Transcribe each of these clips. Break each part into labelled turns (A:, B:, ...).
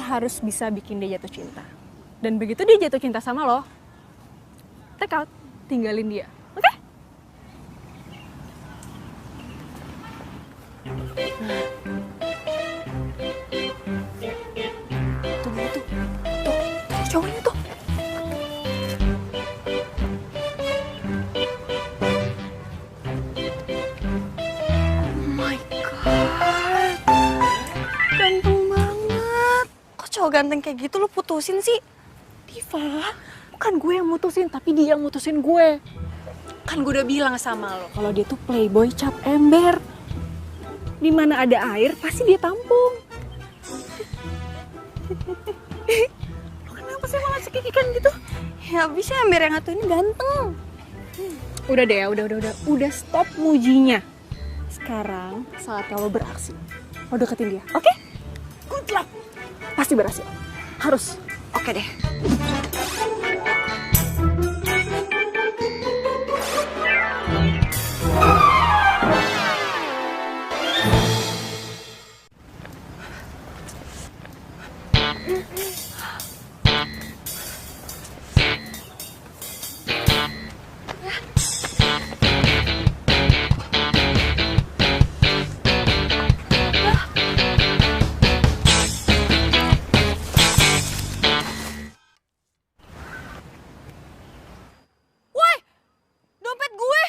A: harus bisa bikin dia jatuh cinta. Dan begitu dia jatuh cinta sama lo, take out, tinggalin dia. Oke? Tuh, cowoknya tuh. Oh my god, ganteng banget. Kok cowok ganteng kayak gitu lo putusin sih? Diva, bukan gue yang mutusin, tapi dia yang mutusin gue. Kan gue udah bilang sama lo kalau dia tuh playboy cap ember. Di mana ada air pasti dia tampung. Lo kenapa sih malah cekikikan gitu? Ya abisnya ember yang satu ini ganteng. Udah deh, udah stop mujinya. Sekarang saatnya lo beraksi. Lo deketin dia, oke? Good luck. Pasti berhasil. Harus. Oke deh. Dompet gue.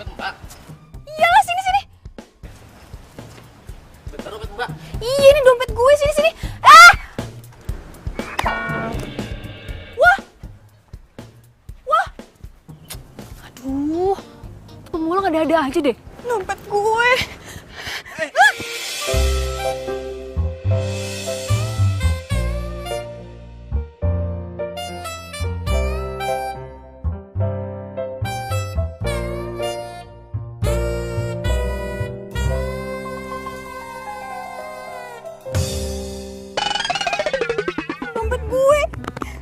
B: Mbak.
A: Iyalah, sini.
B: Bentar, Mbak.
A: Iya, ini dompet gue, sini. Ah! Wah. Aduh. Pemulang ada-ada aja deh. Dompet gue.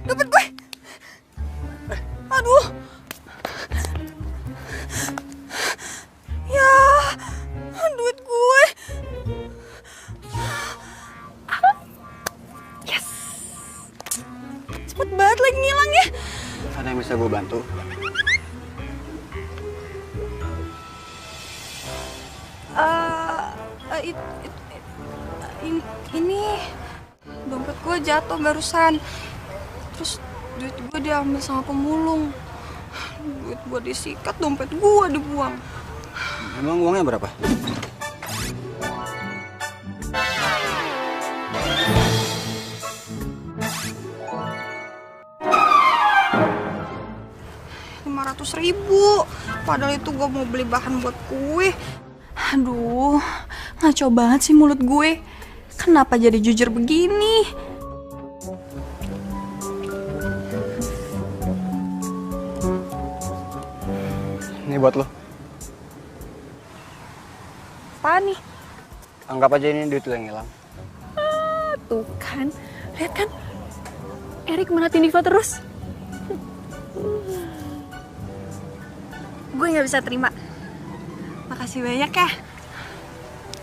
A: Dompet gue. Aduh. Ya, duit gue. Yes. Cepet banget lagi ngilangnya.
B: Ada yang bisa gue bantu?
A: Ini dompet gue jatuh barusan. Terus duit gue diambil sama pemulung. Duit gue disikat, dompet gue dibuang.
B: Emang uangnya berapa? Rp500.000. Padahal itu gue mau beli bahan buat kue. Aduh, ngaco banget sih mulut gue. Kenapa jadi jujur begini? Ini buat lo.
A: Apa nih?
B: Anggap aja ini duit lo yang hilang.
A: Tuh kan, lihat kan, Erik merhatiin Diva terus. Gue nggak bisa terima. Makasih banyak ya.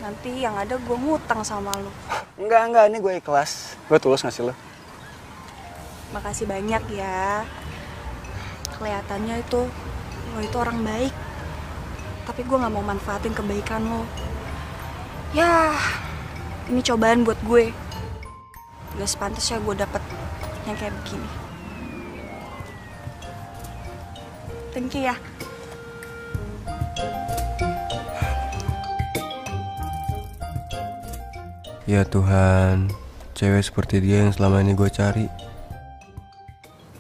A: Nanti yang ada gue ngutang sama lo.
B: Enggak, ini gue ikhlas. Gue tulus ngasih lo.
A: Makasih banyak ya. Kelihatannya itu lo itu orang baik. Tapi gue nggak mau manfaatin kebaikan lo. Ya, ini cobaan buat gue. Gak sepantasnya gue dapet yang kayak begini. Thank you ya.
C: Ya Tuhan, cewek seperti dia yang selama ini gue cari.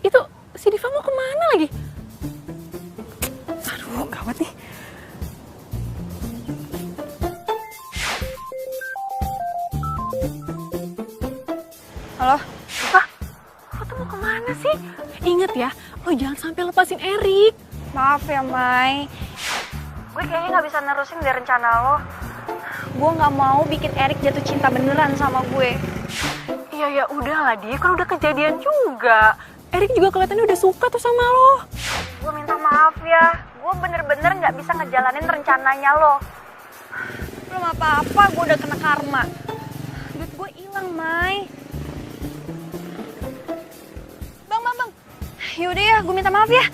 A: Itu si Diva mau kemana lagi? Aduh, gawat nih. Halo, Diva? Lo tuh mau kemana sih? Ingat ya, lo jangan sampai lepasin Erik. Maaf ya, Mai. Gue kayaknya gak bisa nerusin dari rencana lo. Gue gak mau bikin Erik jatuh cinta beneran sama gue. Ya udahlah, Di, kan udah kejadian juga. Erik juga kelihatannya udah suka tuh sama lo. Gue minta maaf ya, gue bener-bener gak bisa ngejalanin rencananya lo. Belum apa-apa, gue udah kena karma. Duit
B: bilang, Mai. Bang. Yaudah ya, gue minta maaf ya.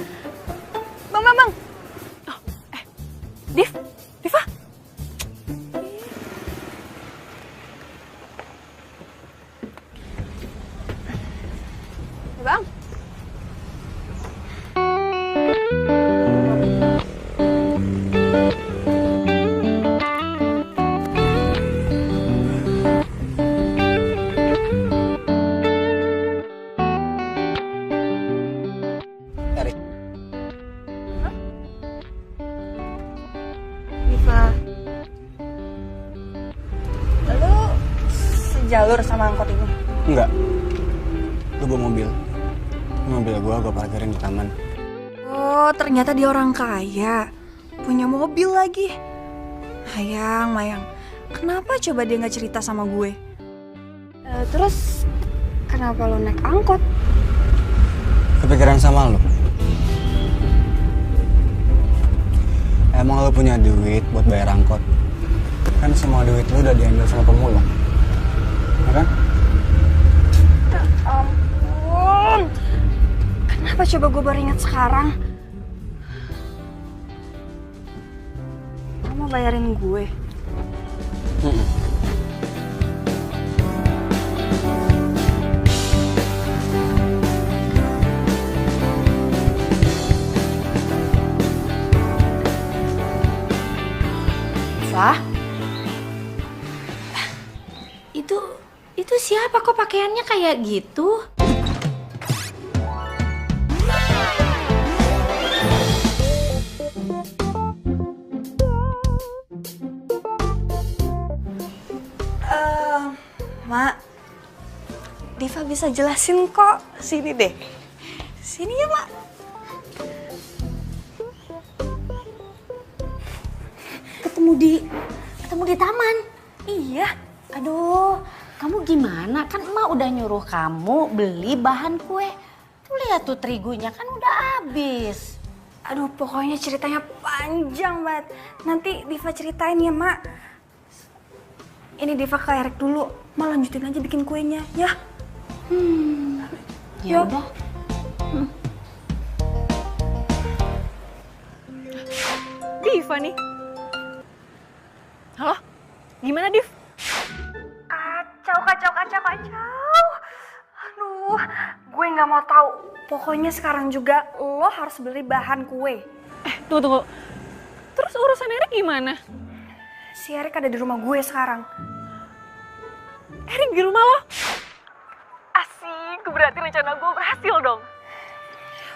B: Bang.
A: Oh, Diva.
B: Bang.
D: Erik,
B: Diva. Lu sejalur sama angkot ini?
D: enggak. Gue bawa mobil. Mobil gue parkirin di taman.
B: Oh, ternyata dia orang kaya. Punya mobil lagi. Mayang. Kenapa coba dia nggak cerita sama gue? Terus kenapa lo naik angkot?
D: Kepikiran sama lo? Emang lo punya duit buat bayar angkot? Kan semua duit lo udah diambil sama pemulung. Ya kan?
B: Ya ampun. Kenapa coba gue baru ingat sekarang? Lo mau bayarin gue?
E: Wah, itu siapa kok pakaiannya kayak gitu?
B: Mak, Diva bisa jelasin kok. Sini deh. Sini ya, Mak.
E: Ketemu di taman.
B: Iya.
E: Aduh, kamu gimana? Kan emak udah nyuruh kamu beli bahan kue. Tuh lihat tuh terigunya kan udah habis.
B: Aduh, pokoknya ceritanya panjang banget. Nanti Diva ceritain ya, Mak. Ini Diva ke Erik dulu. Mak lanjutin aja bikin kuenya, ya.
E: Ya udah.
A: Diva nih. Halo? Gimana, Div?
B: Kacau. Aduh, gue nggak mau tahu. Pokoknya sekarang juga lo harus beli bahan kue.
A: Tunggu. Terus urusan Erik gimana?
B: Si Erik ada di rumah gue sekarang.
A: Erik di rumah lo? Asik, berarti rencana gue berhasil dong.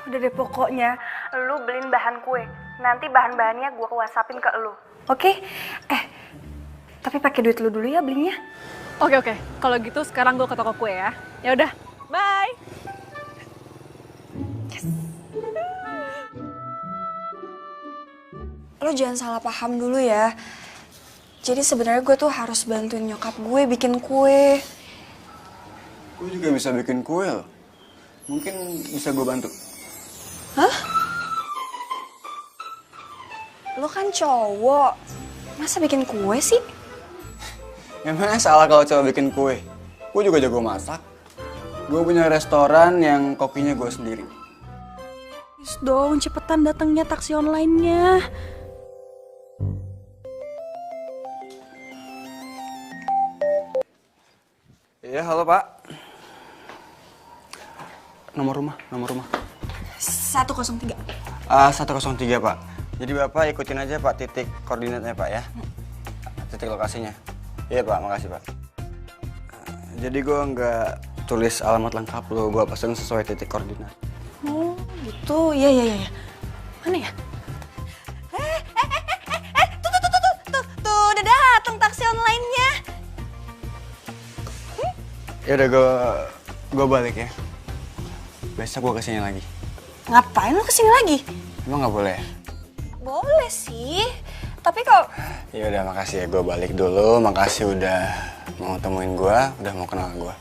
B: Udah deh, pokoknya lo beliin bahan kue. Nanti bahan-bahannya gue WhatsAppin ke lo. Oke? Tapi pakai duit lo dulu ya belinya.
A: Oke. Kalau gitu sekarang gue ke toko kue ya. Ya udah, bye.
B: Lo jangan salah paham dulu ya. Jadi sebenarnya gue tuh harus bantuin nyokap gue bikin kue.
D: Gue juga bisa bikin kue loh. Mungkin bisa gue bantu.
B: Hah? Lo kan cowok. Masa bikin kue sih?
D: Emangnya salah kalau cowok bikin kue? Gue juga jago masak. Gue punya restoran yang kokinya gue sendiri.
B: Please dong, cepetan datangnya taksi online-nya.
D: Iya, halo Pak. Nomor rumah.
B: 103.
D: 103 Pak. Jadi Bapak ikutin aja Pak titik koordinatnya Pak ya. Titik lokasinya. Iya Pak, makasih Pak. Jadi gue nggak tulis alamat lengkap lo, gue pasang sesuai titik koordinat.
B: Oh gitu, iya. Mana ya? Tuh, udah datang taksi online-nya.
D: Ya udah gue balik ya. Besok gue kesini lagi.
B: Ngapain lo kesini lagi?
D: Emang nggak boleh?
B: Boleh sih, tapi kalau...
D: Ya udah, makasih ya, gue balik dulu. Makasih udah mau temuin gue, udah mau kenal gue.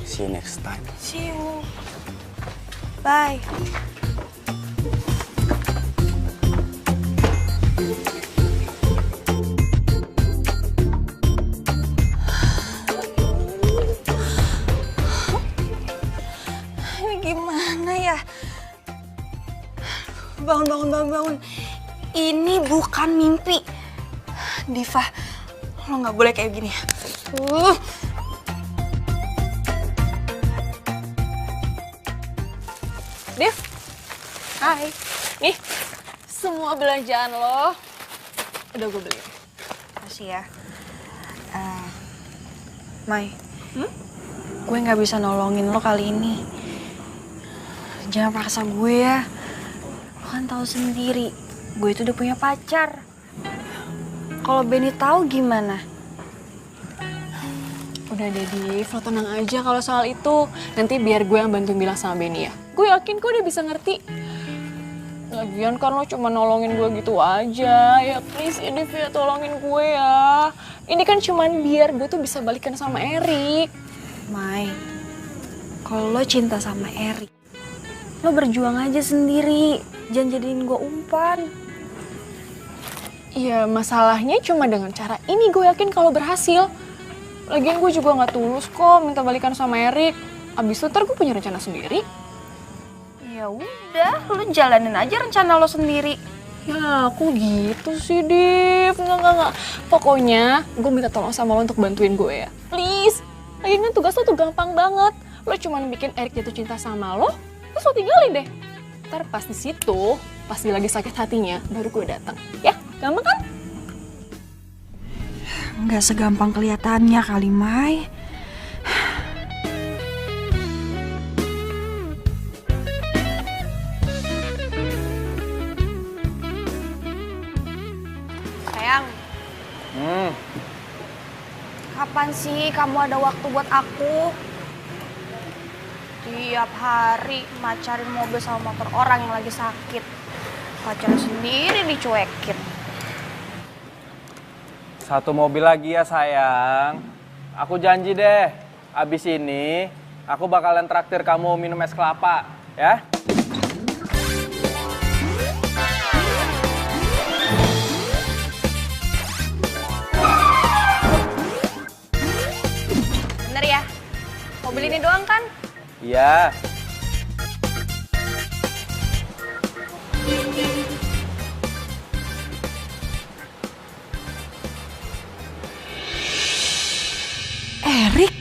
D: See you next time.
B: See you. Bye. bangun. Ini bukan mimpi. Diva, lo nggak boleh kayak gini.
A: Dev, hai. Nih, semua belanjaan lo udah gue beli.
B: Makasih ya. Mai, gue nggak bisa nolongin lo kali ini. Jangan paksa gue ya. Lo kan tahu sendiri, gue itu udah punya pacar. Kalau Benny tahu gimana?
A: Udah deh, Div, lo tenang aja kalau soal itu. Nanti biar gue yang bantuin bilang sama Benny ya. Gue yakin kok dia bisa ngerti. Lagian kan lo cuma nolongin gue gitu aja. Ya please ya Div ya, tolongin gue ya. Ini kan cuman biar gue tuh bisa balikan sama Erik.
B: Mai, kalau lo cinta sama Erik, lo berjuang aja sendiri. Jangan jadiin gue umpan.
A: Iya, masalahnya cuma dengan cara ini gue yakin kalau berhasil. Lagian gue juga gak tulus kok minta balikan sama Erik. Abis itu ntar gue punya rencana sendiri.
B: Ya udah, lo jalanin aja rencana lo sendiri.
A: Ya, aku gitu sih, Div. Enggak. Pokoknya, gue minta tolong sama lo untuk bantuin gue ya. Please. Lagian kan tugas lo tuh gampang banget. Lo cuma bikin Erik jatuh cinta sama lo, terus lo tinggalin deh. Ntar pas di situ, pas dia lagi sakit hatinya, baru gue datang. Ya, gampang kan?
B: Nggak segampang kelihatannya kali, Mai. Sayang. Kapan sih kamu ada waktu buat aku? Tiap hari macarin mobil sama motor orang yang lagi sakit. Pacar sendiri dicuekin.
F: Satu mobil lagi ya sayang. Aku janji deh, abis ini aku bakalan traktir kamu minum es kelapa, ya?
B: Bener ya? Mobil ini doang kan?
F: Iya.
B: Erik?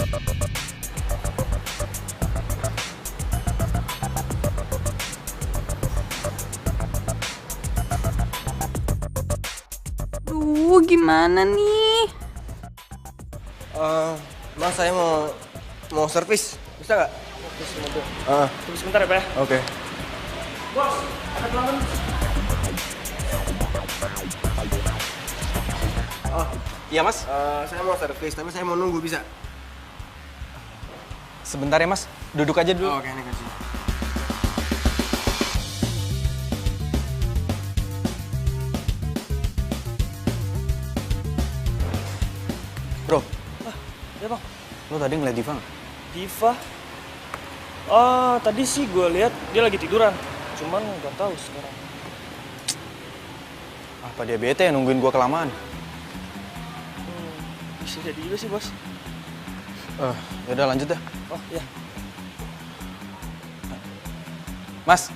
B: Duh, gimana nih?
C: Mas, saya mau servis. Bisa nggak?
F: Servis mobil.
C: Tunggu
F: sebentar ya, Pak.
C: Oke.
F: Bos, ada pelanggan.
C: Oh,
D: Iya mas,
C: saya mau servis, tapi saya mau nunggu, bisa?
D: sebentar ya mas, duduk aja dulu.
C: Oke, ini kasih.
D: Bro,
G: Ya bang,
D: lo tadi ngeliat Diva nggak?
G: Diva? Oh, tadi sih gue lihat dia lagi tiduran. Cuman nggak tahu sekarang.
D: Apa dia bete ya nungguin gua kelamaan?
G: Bisa jadi juga sih bos.
D: Yaudah lanjut dah.
G: Oh iya.
D: Mas,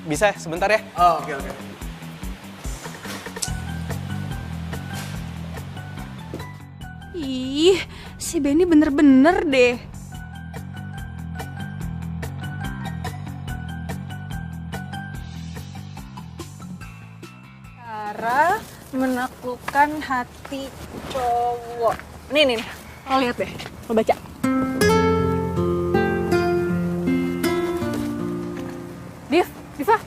D: bisa ya sebentar ya?
C: Oh, oke.
B: Ih, si Benny bener-bener deh.
A: Cara menaklukkan hati cowok. Nih, lo lihat deh, lo baca. Diva.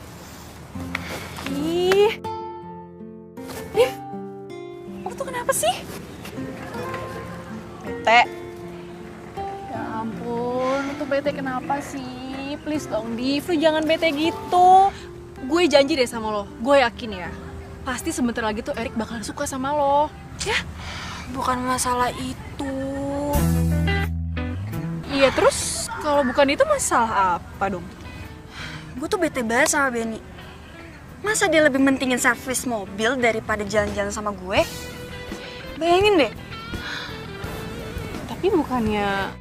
A: Ih. Div, lo tuh kenapa sih? Bete. Ya ampun, lo tuh bete kenapa sih? Please dong, Div, lo jangan bete gitu. Gue janji deh sama lo, gue yakin ya. Pasti sebentar lagi tuh Erik bakal suka sama lo. Ya?
B: Bukan masalah itu.
A: Iya, terus kalau bukan itu masalah apa dong?
B: Gue tuh bete banget sama Benny. Masa dia lebih mentingin servis mobil daripada jalan-jalan sama gue? Bayangin deh.
A: Tapi bukannya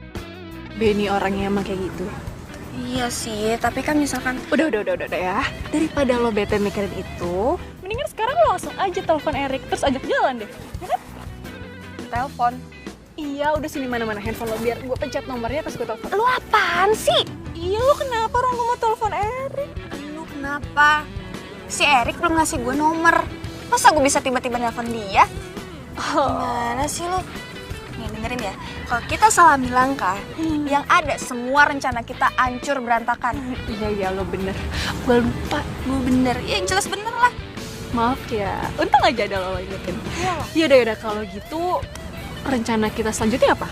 A: Benny orangnya emang kayak gitu?
B: Iya sih, tapi kan misalkan
A: Udah ya. Daripada lo bete mikirin itu, mendingan sekarang lo langsung aja telepon Erik terus ajak jalan deh. Ya kan?
B: telepon.
A: Iya, udah sini mana handphone lo biar gue pencet nomornya pas gue telepon.
B: Lu apaan sih?
A: Iya, lo kenapa orang gue mau telepon Erik?
B: Lu kenapa? Si Erik belum ngasih gue nomor. Masa gue bisa tiba-tiba nelpon dia? Gimana sih lu? Nih dengerin ya, kalau kita salah melangkah, yang ada semua rencana kita hancur berantakan.
A: Iya, lo bener. Gue lupa.
B: Gue bener, ya jelas bener lah.
A: Maaf ya, untung aja ada lo ingetin. Yaudah, kalau gitu rencana kita selanjutnya apa?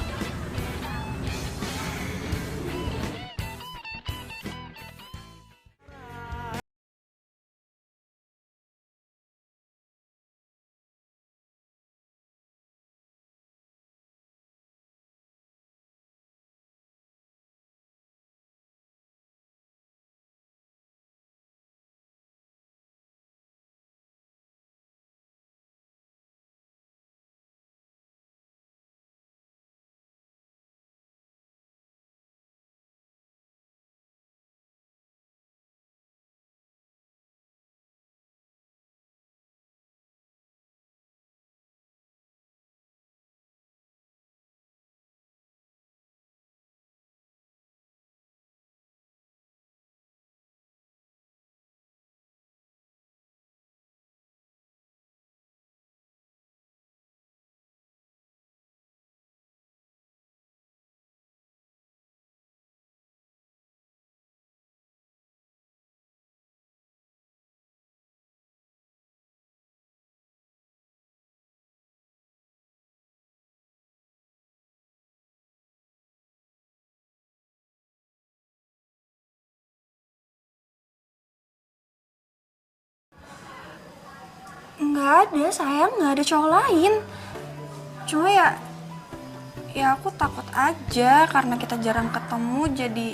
B: Nggak ada sayang, nggak ada cowok lain. Cuma ya aku takut aja karena kita jarang ketemu jadi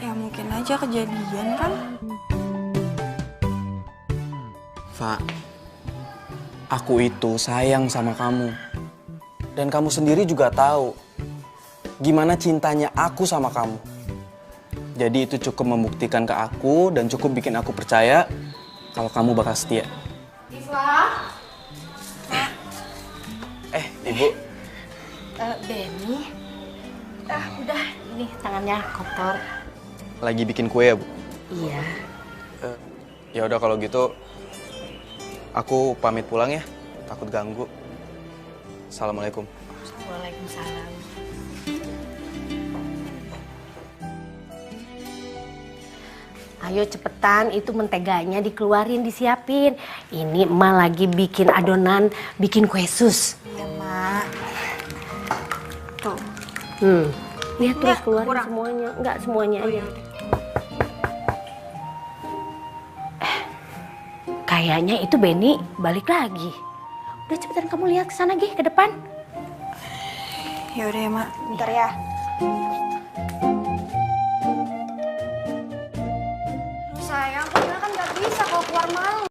B: ya mungkin aja kejadian kan.
G: Fa, aku itu sayang sama kamu. Dan kamu sendiri juga tahu gimana cintanya aku sama kamu. Jadi itu cukup membuktikan ke aku dan cukup bikin aku percaya kalau kamu bakal setia. Ibu.
E: Benny. Udah, ini tangannya kotor.
G: Lagi bikin kue ya, Bu?
E: Iya.
G: Ya udah kalau gitu aku pamit pulang ya. Takut ganggu. Assalamualaikum.
E: Waalaikumsalam. Ayo cepetan, itu menteganya dikeluarin, disiapin. Ini emak lagi bikin adonan, bikin kue sus.
B: Iya mak. Tuh.
E: Lihat tuh,
B: Enggak,
E: keluarin
B: kurang.
E: semuanya. Enggak, semuanya aja. Kayaknya itu Benny balik lagi. Udah cepetan kamu lihat ke sana, Gi, ke depan.
B: Ya udah ya mak. Bentar ya. Sayang, kan nggak bisa kalau keluar malam.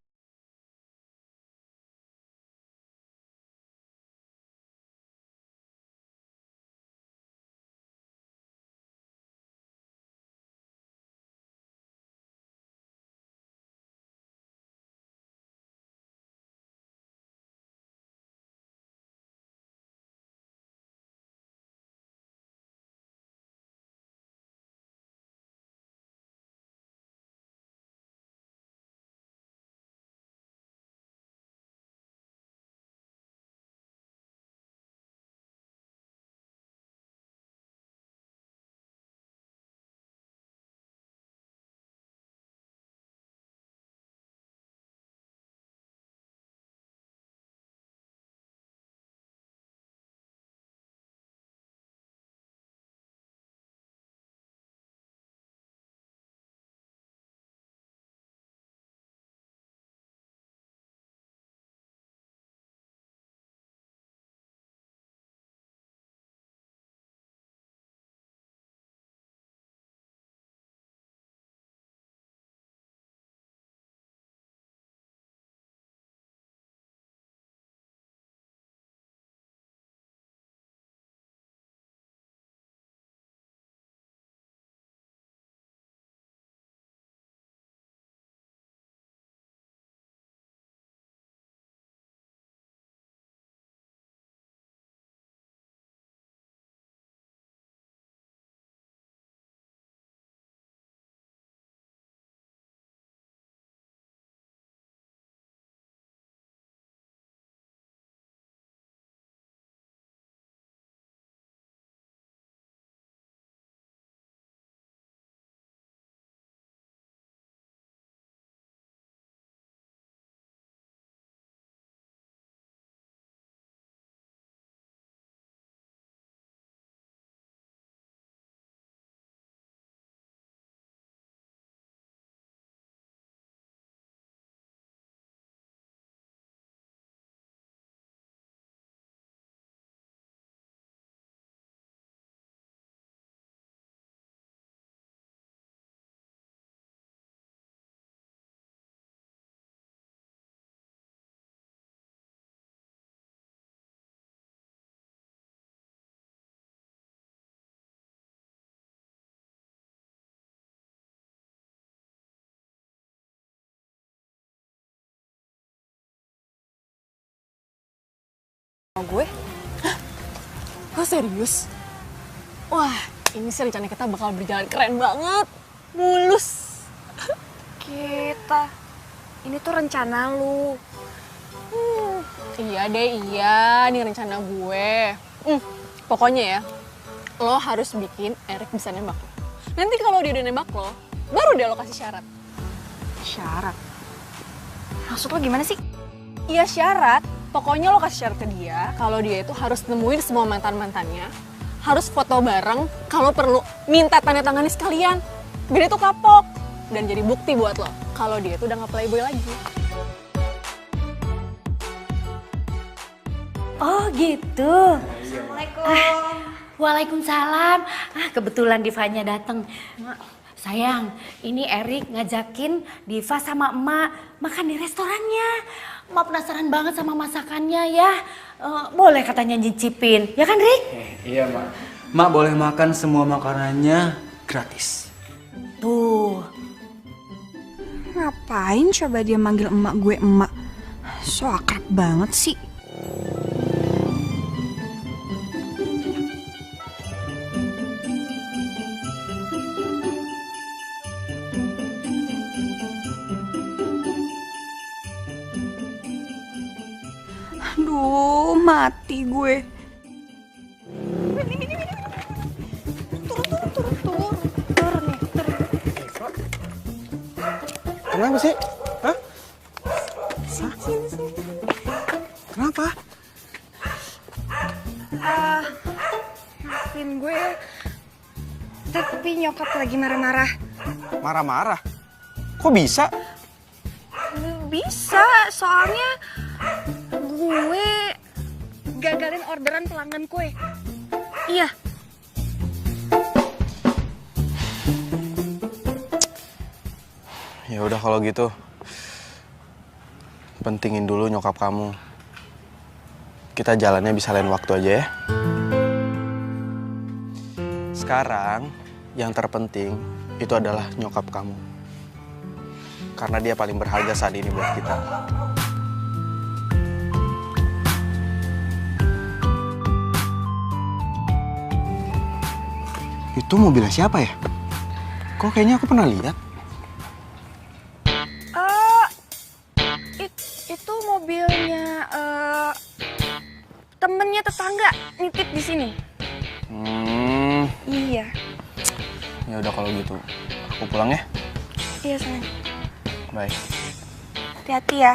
A: sama gue? Hah? Lo serius? Wah, ini sih rencana kita bakal berjalan keren banget. Mulus.
B: Kita, ini tuh rencana lu.
A: Iya deh, iya. Ini rencana gue. Pokoknya ya, lo harus bikin Erik bisa nembak lo. Nanti kalau dia udah nembak lo, baru dia lo kasih syarat.
B: Syarat? Maksud lo gimana sih?
A: Iya syarat. Pokoknya lo kasih syarat ke dia kalau dia itu harus nemuin semua mantan-mantannya, harus foto bareng, kalau perlu minta tanda tangannya sekalian. Biar dia tuh kapok dan jadi bukti buat lo kalau dia itu udah nggak playboy lagi.
E: Oh gitu. Assalamualaikum. Waalaikumsalam. Kebetulan Divanya datang. Sayang, ini Erik ngajakin Diva sama emak makan di restorannya. Emak penasaran banget sama masakannya ya. Boleh katanya nyicipin, ya kan Rik?
G: Iya, Mak. Mak boleh makan semua makanannya gratis.
E: Tuh.
B: Ngapain coba dia manggil emak gue emak? So akrab banget sih. Aduh, mati gue. Turun nih.
G: Kenapa sih? Hah? Kenapa?
B: Maafin gue. Tapi nyokap lagi marah-marah.
G: Marah-marah? Kok bisa?
B: Bisa, soalnya gue gagalin orderan pelanggan kue. Iya.
G: Ya udah kalau gitu. Pentingin dulu nyokap kamu. Kita jalannya bisa lain waktu aja ya. Sekarang yang terpenting itu adalah nyokap kamu. Karena dia paling berharga saat ini buat kita. Itu mobilnya siapa ya? Kok kayaknya aku pernah lihat?
B: Itu mobilnya temennya tetangga nitip di sini. Iya.
G: Ya udah kalau gitu, aku pulang ya.
B: Iya sayang.
G: Bye.
B: Hati-hati ya.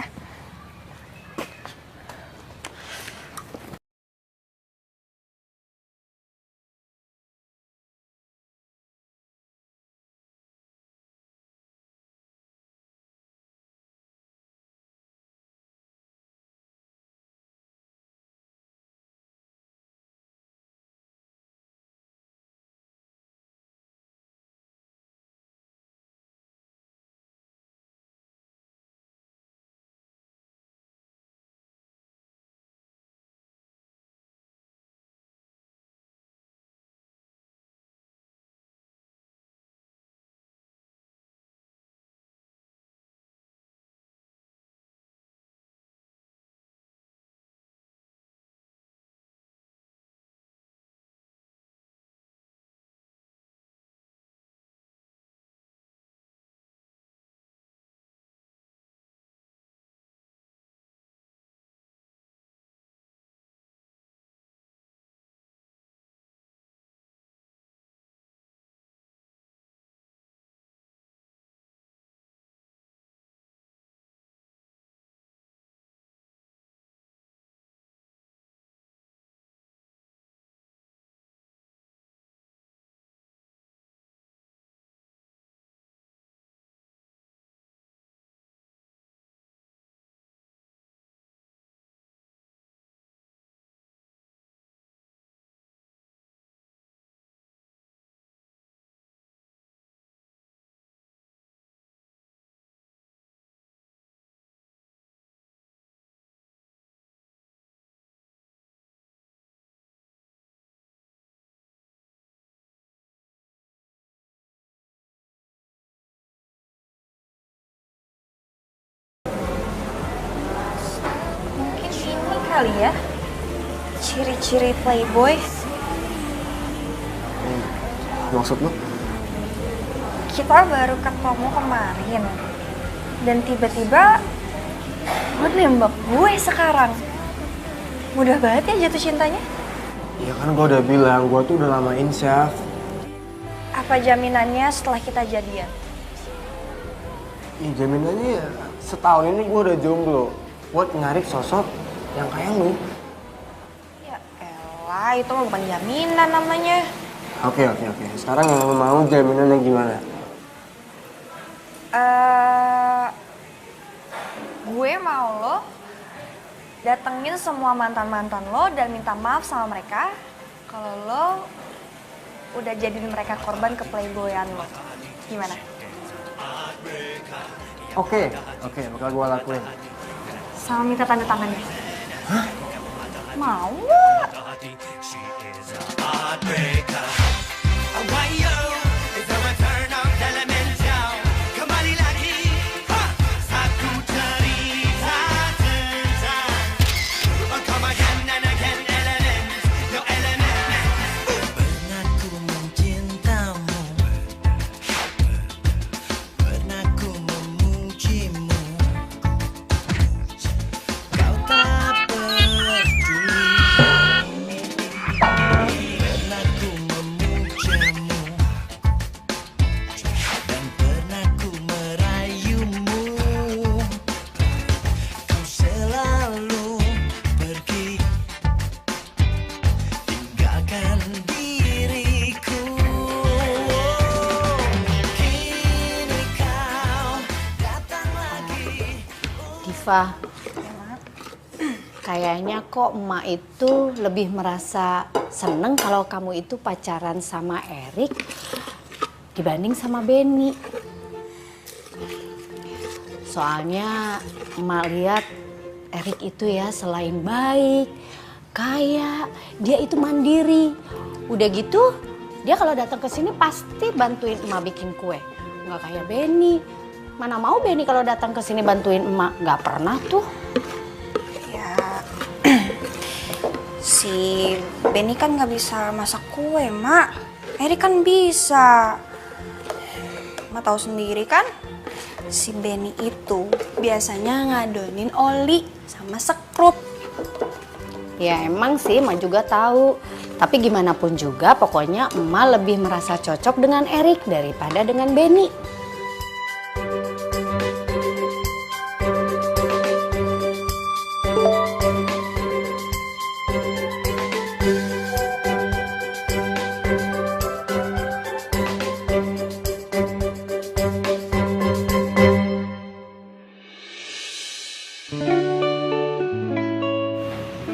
B: Mungkin ini kali ya. Ciri-ciri playboy?
C: Maksud lu?
B: Kita baru ketemu kemarin. Dan tiba-tiba lo nembak gue sekarang. Mudah banget ya jatuh cintanya?
C: Ya kan gue udah bilang, gue tuh udah lamain Syaf.
B: Apa jaminannya setelah kita jadian?
C: Ih, jaminannya ya setahun ini gue udah jomblo buat nyari sosok yang kayak lu.
B: Ya elah, itu mah bukan jaminan namanya.
C: Oke. Sekarang yang lu mau jaminannya gimana?
B: Gue mau lo datengin semua mantan-mantan lo dan minta maaf sama mereka kalau lo udah jadiin mereka korban ke playboyan lo. Gimana?
C: Oke, bakal gue lakuin.
B: Sama minta tanda tangannya. Hah? Mau nggak?
E: Diva, kayaknya kok emak itu lebih merasa seneng kalau kamu itu pacaran sama Erik dibanding sama Benny. Soalnya emak lihat Erik itu ya selain baik, kaya, dia itu mandiri. Udah gitu, dia kalau datang ke sini pasti bantuin emak bikin kue. Nggak kayak Benny. Mana mau Benny kalau datang ke sini bantuin emak, nggak pernah tuh.
B: Ya, si Benny kan nggak bisa masak kue, Mak. Erik kan bisa. Mak tahu sendiri kan, si Benny itu biasanya ngadonin oli sama sekrup.
E: Ya emang sih, emak juga tahu. Tapi gimana pun juga, pokoknya emak lebih merasa cocok dengan Erik daripada dengan Benny.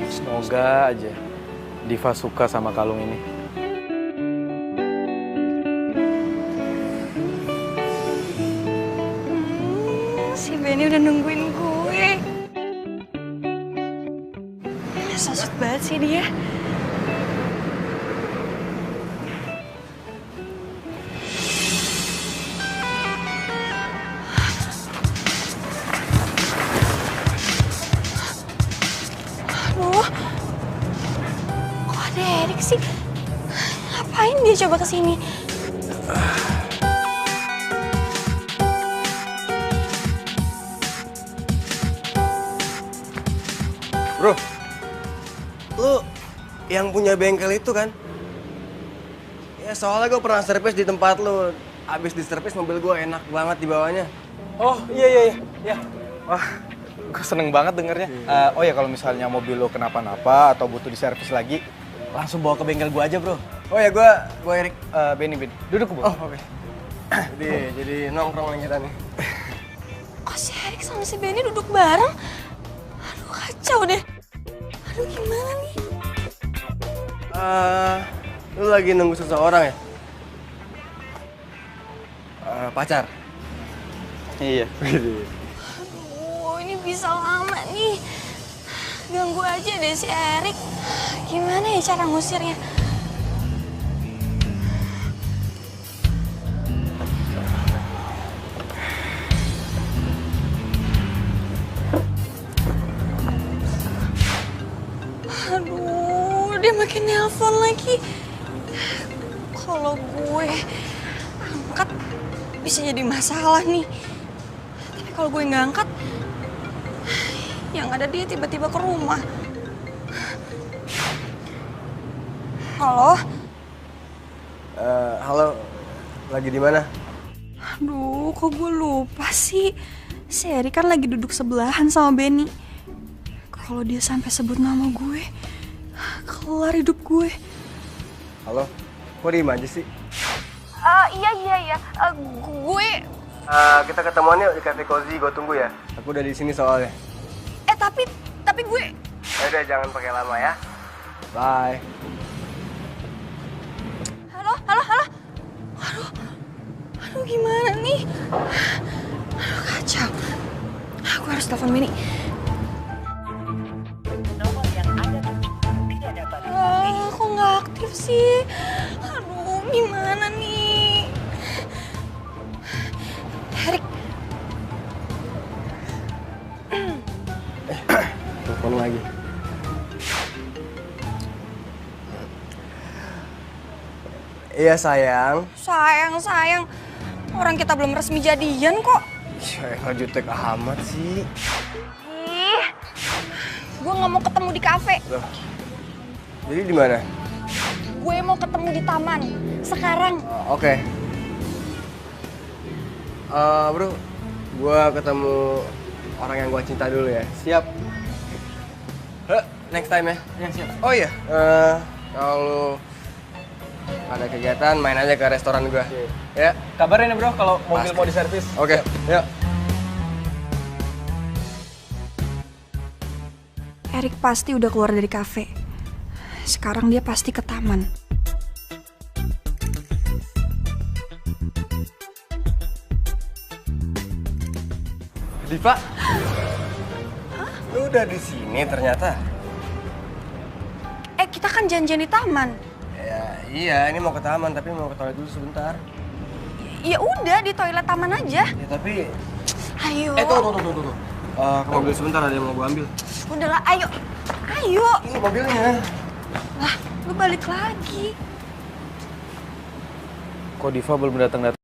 F: Semoga aja Diva suka sama kalung ini.
B: Si Benny udah nungguin gue. Sosok banget sih dia. Aduh, kok ada Erik sih? Ngapain dia coba kesini?
C: Bro, lu yang punya bengkel itu kan? Ya soalnya gue pernah servis di tempat lu. Abis di servis mobil gue enak banget di bawahnya.
F: Oh iya. Wah, gue seneng banget dengernya. Oh ya kalau misalnya mobil lo kenapa-napa atau butuh diservis lagi, langsung bawa ke bengkel gue aja bro.
C: Oh ya gue Erik.
F: Benny, duduk bro.
C: Oh oke. Jadi nongkrong lagi kita nih.
B: Kok si Erik sama si Benny duduk bareng? Aduh kacau deh. Aduh gimana nih?
C: Lu lagi nunggu seseorang ya? Pacar?
F: Iya.
B: Aduh ini bisa lama nih. Ganggu aja deh si Erik. Gimana ya cara ngusirnya? Aduh. dia makin nelpon lagi. Kalau gue angkat bisa jadi masalah nih. Tapi kalau gue nggak angkat, yang ada dia tiba-tiba ke rumah. Halo?
C: Halo, lagi di mana?
B: Aduh, kok gue lupa sih. Si Erik kan lagi duduk sebelahan sama Benny. Kalau dia sampai sebut nama gue, kelar hidup gue.
C: Halo, kok diem aja sih?
B: Iya. Gue...
C: Kita ketemuan yuk di Cafe Cozy, gue tunggu ya. Aku udah di sini soalnya.
B: Tapi gue...
C: Ya udah, jangan pakai lama ya. Bye.
B: Halo? Aduh, gimana nih? Aduh, kacau. Aku harus telepon Benny. Kok nggak aktif sih? Aduh, gimana nih? Erik.
C: Telepon lagi. Iya sayang.
B: Sayang. Orang kita belum resmi jadian kok.
C: Ya jutek amat sih.
B: Ih, gue nggak mau ketemu di kafe.
C: Loh. Jadi di mana?
B: Gue mau ketemu di taman. Sekarang.
C: Oke. Bro, gue ketemu orang yang gue cinta dulu ya.
F: Siap.
C: Next time ya.
F: Ya, siap.
C: Oh iya, kalau ada kegiatan main aja ke restoran gue. Ya.
F: Kabarin ya bro kalau mobil
C: Pasti.
F: mau diservis.
C: Oke. Yuk.
B: Erik pasti udah keluar dari kafe. Sekarang dia pasti ke taman.
C: Diva. Lu udah di sini ternyata.
B: Kita kan janjian di taman.
C: Ya, iya, ini mau ke taman tapi mau ke toilet dulu sebentar.
B: Ya udah, di toilet taman aja.
C: Ya tapi
B: Ayo.
C: Tuh. Ke mobil sebentar, ada yang mau gue ambil.
B: Udahlah, ayo.
C: Ini mobilnya.
B: Lah, lu balik lagi.
F: Kok Diva belum datang-datang?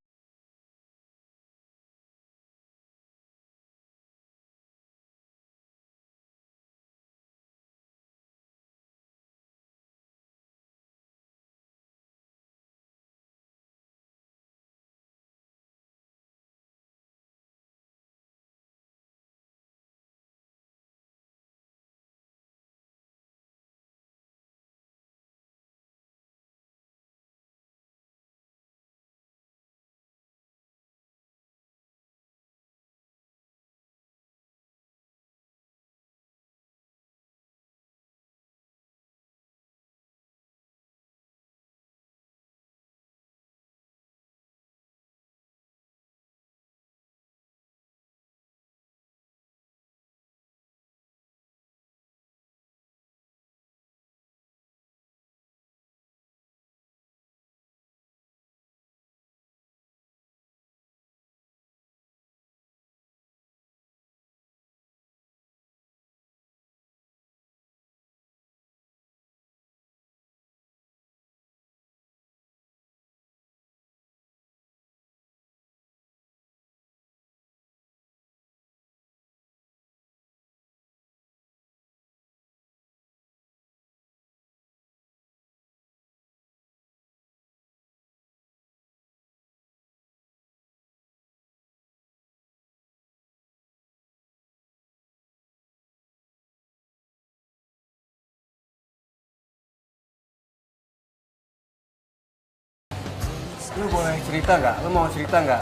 C: Lu boleh cerita nggak? Lu mau cerita nggak?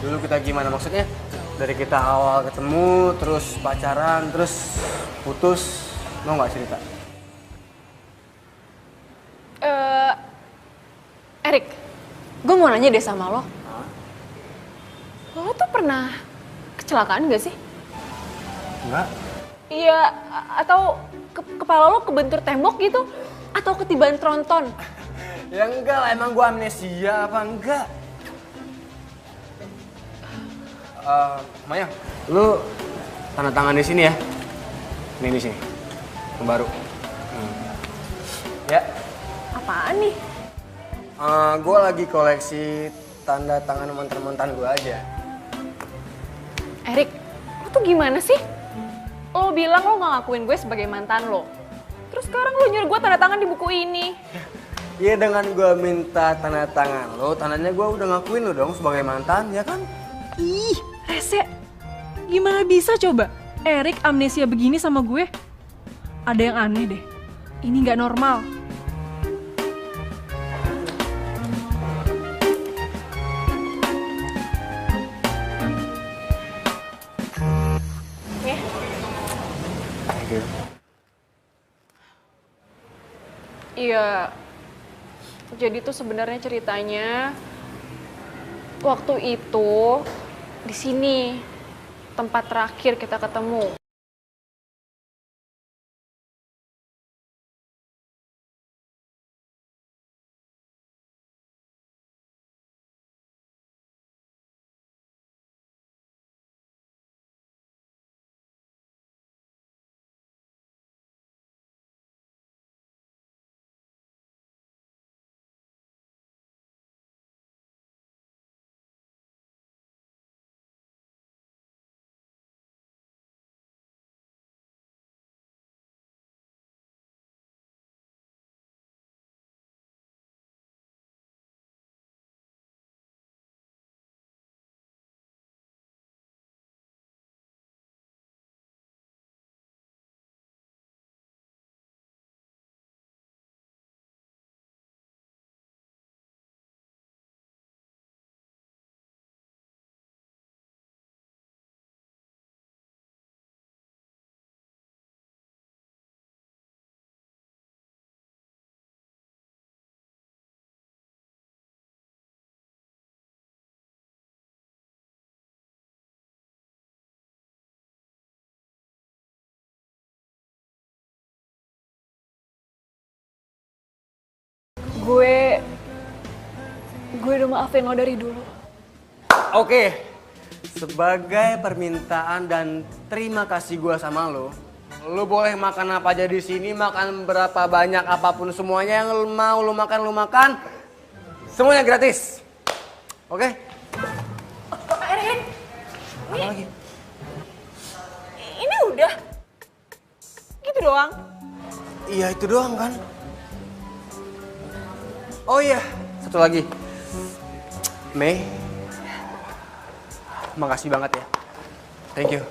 C: Dulu kita gimana maksudnya? Dari kita awal ketemu, terus pacaran, terus putus, mau nggak cerita?
A: Erik, gue mau nanya deh sama lo. Lo tuh pernah kecelakaan gak sih?
C: Enggak.
A: Iya, atau kepala lo kebentur tembok gitu? Atau ketibaan tronton?
C: Ya enggak lah, emang gua amnesia apa enggak? Maya, lu tanda tangan di sini ya. Ini di sini. Yang baru. Ya,
A: Apaan nih?
C: gue lagi koleksi tanda tangan mantan-mantan gue aja.
A: Erik, lo tuh gimana sih? Lo bilang lo gak ngakuin gue sebagai mantan lo. Terus sekarang lo nyuruh gue tanda tangan di buku ini.
C: Iya, dengan gue minta tanda tangan lo, tandanya gue udah ngakuin lo dong sebagai mantan, ya kan?
A: Ih, rese. Gimana bisa coba? Erik amnesia begini sama gue? Ada yang aneh deh. Ini gak normal.
C: Thank you.
A: Iya. Jadi tuh sebenarnya ceritanya waktu itu di sini tempat terakhir kita ketemu. Gue udah maafin lo dari dulu.
C: Oke, sebagai permintaan dan terima kasih gue sama lo boleh makan apa aja di sini, makan berapa banyak apapun semuanya yang lo mau lo makan, semuanya gratis. Oke?
A: Erik,
C: Apa lagi?
A: ini udah gitu doang.
C: Iya itu doang kan? Oh iya, satu lagi. Mei, makasih banget ya. Thank you.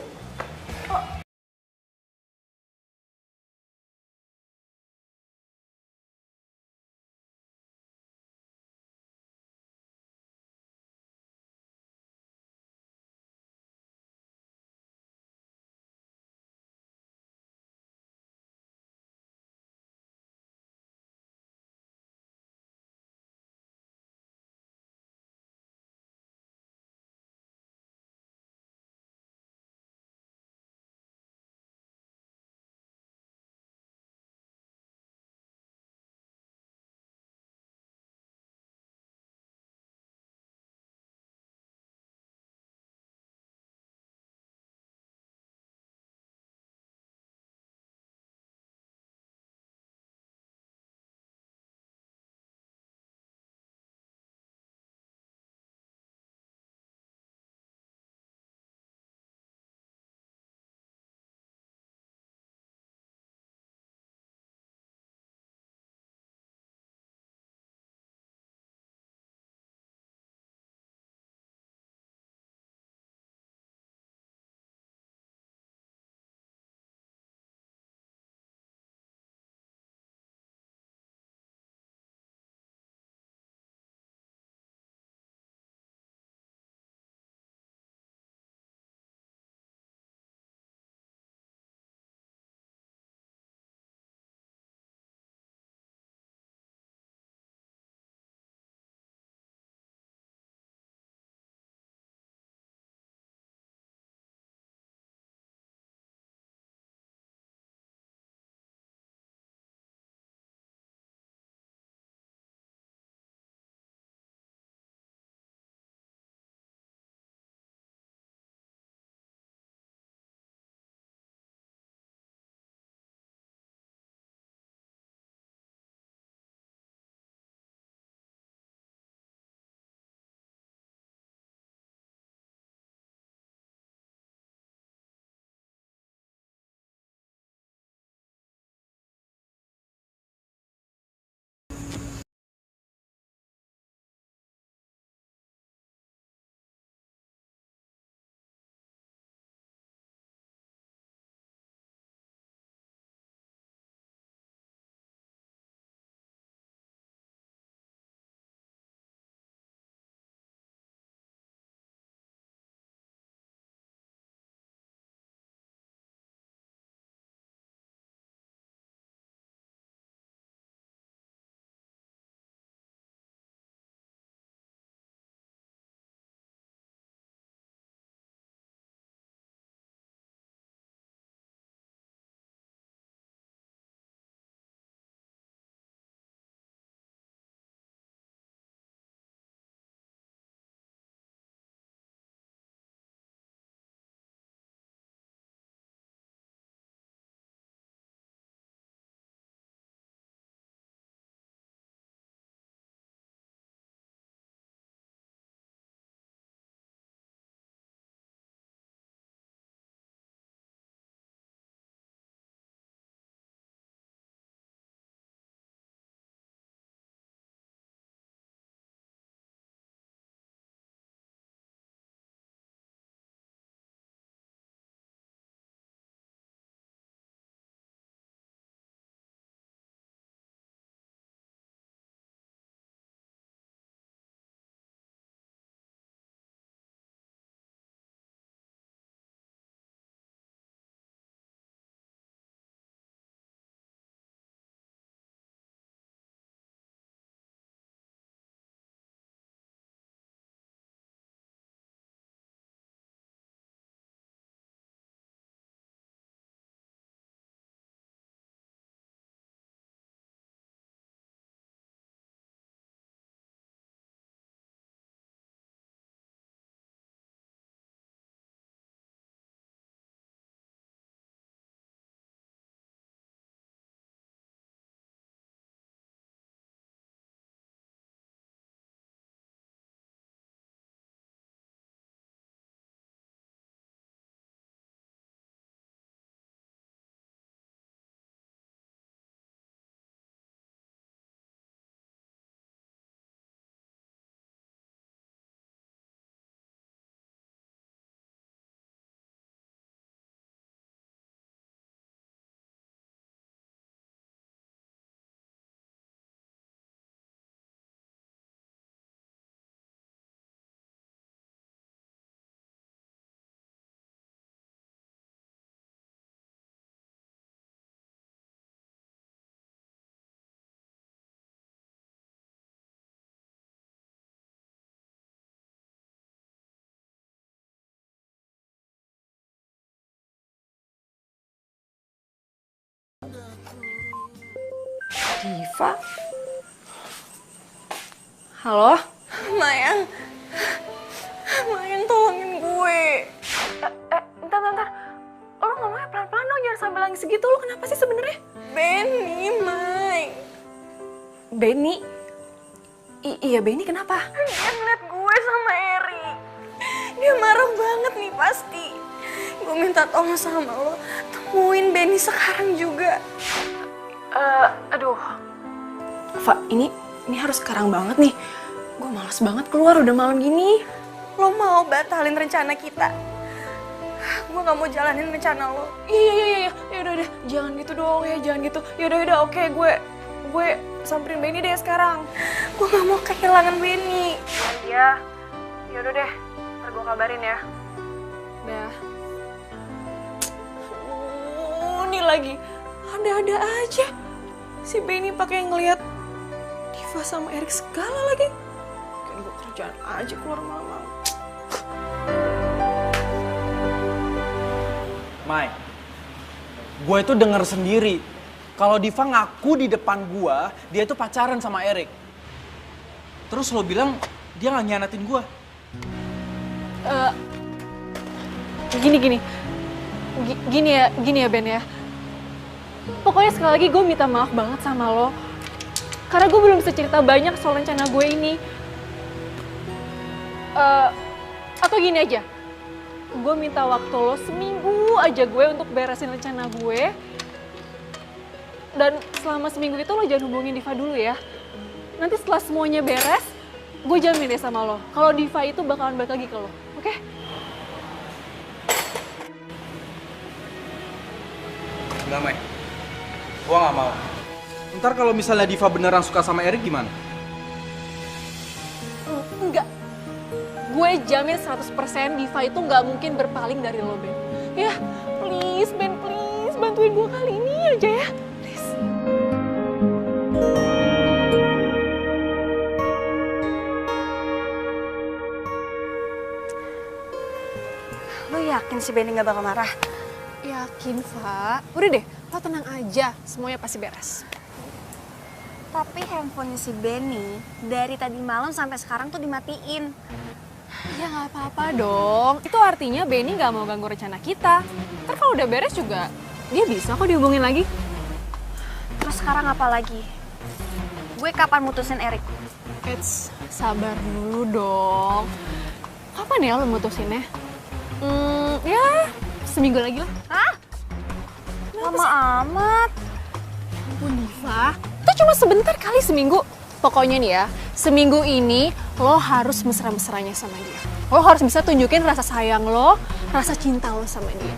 B: Diva?
A: Halo?
B: Mayang. Mayang tolongin gue.
A: Bentar. Lo ngomongnya pelan-pelan dong, jangan sambil nangis segitu. Lo kenapa sih sebenarnya?
B: Benny, May.
A: Benny? Iya, Benny kenapa?
B: Dia ngeliat gue sama Eri. Dia marah banget nih pasti. Gue minta tolong sama lo, temuin Benny sekarang juga.
A: Aduh. Fa, ini harus sekarang banget nih. Gue malas banget keluar udah malam gini.
B: Lo mau batalin rencana kita? Gue gak mau jalanin rencana lo.
A: Iya. Yaudah. Jangan gitu dong ya, jangan gitu. Yaudah, oke. Gue samperin Benny deh sekarang.
B: Gue gak mau kehilangan Benny.
A: Iya. Yaudah deh. Ntar gue kabarin ya. Dah. Ini lagi. Ada-ada aja. Si Benny pakai ngeliat Diva sama Erik segala lagi. Kan gue kerjaan aja keluar malam-malam.
G: Mai, gue itu denger sendiri kalau Diva ngaku di depan gue dia itu pacaran sama Erik. Terus lo bilang dia nggak nyianatin gue.
A: Gini ya Ben ya. Pokoknya sekali lagi gue minta maaf banget sama lo. Karena gue belum bisa cerita banyak soal rencana gue ini. Atau gini aja. Gue minta waktu lo seminggu aja gue untuk beresin rencana gue. Dan selama seminggu itu lo jangan hubungin Diva dulu ya. Nanti setelah semuanya beres, gue jamin deh sama lo. Kalau Diva itu bakalan balik lagi ke lo, oke?
F: Enggak, Mai. Gua nggak mau. Ntar kalau misalnya Diva beneran suka sama Erik gimana?
A: Enggak. Gue jamin 100% Diva itu nggak mungkin berpaling dari lo, Ben. Ya, please, Ben, please. Bantuin gue kali ini aja ya. Please.
B: Lo yakin si Benny gak bakal marah?
A: Yakin, Fa. Udah deh, lo tenang aja. Semuanya pasti beres.
B: Tapi handphonenya si Benny dari tadi malam sampai sekarang tuh dimatiin.
A: Ya nggak apa-apa dong. Itu artinya Benny nggak mau ganggu rencana kita. Ntar kalau udah beres juga, dia bisa kok dihubungin lagi.
B: Terus sekarang apa lagi? Gue kapan mutusin Erik?
A: Sabar dulu dong. Kapan ya lo mutusinnya? Ya seminggu lagi lah.
B: Hah? Lama amat.
A: Ampun Diva, itu cuma sebentar kali seminggu. Pokoknya nih ya, seminggu ini lo harus mesra-mesranya sama dia. Lo harus bisa tunjukin rasa sayang lo, rasa cinta lo sama dia.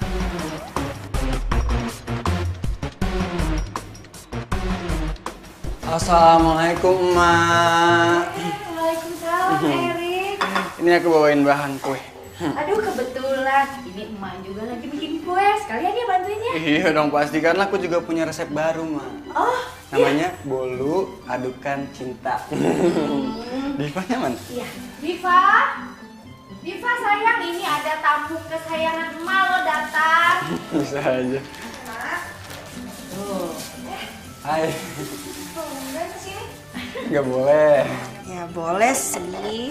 D: Assalamualaikum, Emak.
E: Waalaikumsalam, Erik.
D: Ini aku bawain bahan kue.
E: Aduh, kebetulan. Ini emak juga lagi bikin kue. Sekalian ya bantuinnya.
D: Iya dong, pasti kan aku juga punya resep baru, Mak.
E: Oh,
D: Namanya bolu adukan cinta. Divanya mana?
E: iya. Diva. Diva sayang, ini ada tamu kesayangan emak lo datang.
D: Bisa aja.
E: Tuh.
D: Hai.
E: Boleh kesini?
D: Nggak boleh.
B: Ya boleh sih.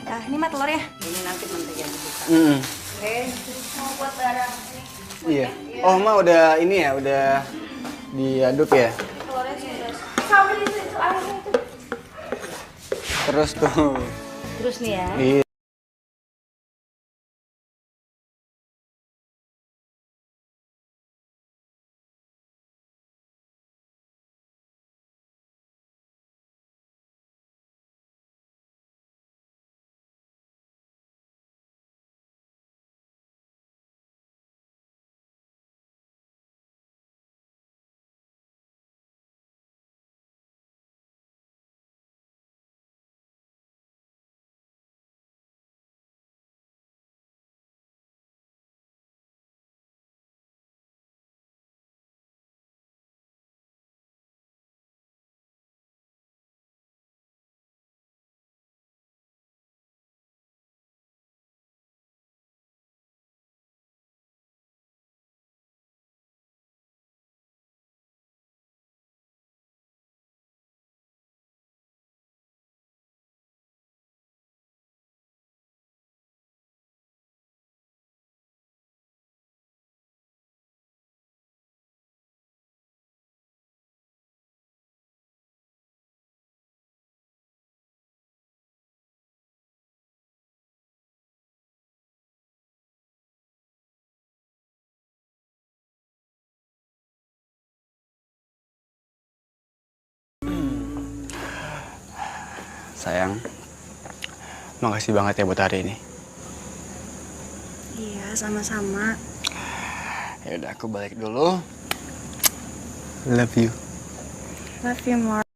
B: Nah, ini mah telurnya.
E: Ini nanti mentega dibuka.
B: Oke, mau buat barang ini.
D: Iya. Oh, Ma udah ini ya, udah diaduk ya.
B: Telurnya sudah.
E: Sambil itu airnya itu.
D: Terus tuh.
E: Terus nih ya.
D: Iya. Sayang, makasih banget ya buat hari ini.
B: Iya, sama-sama.
D: Ya udah, aku balik dulu. Love you.
B: Love you more.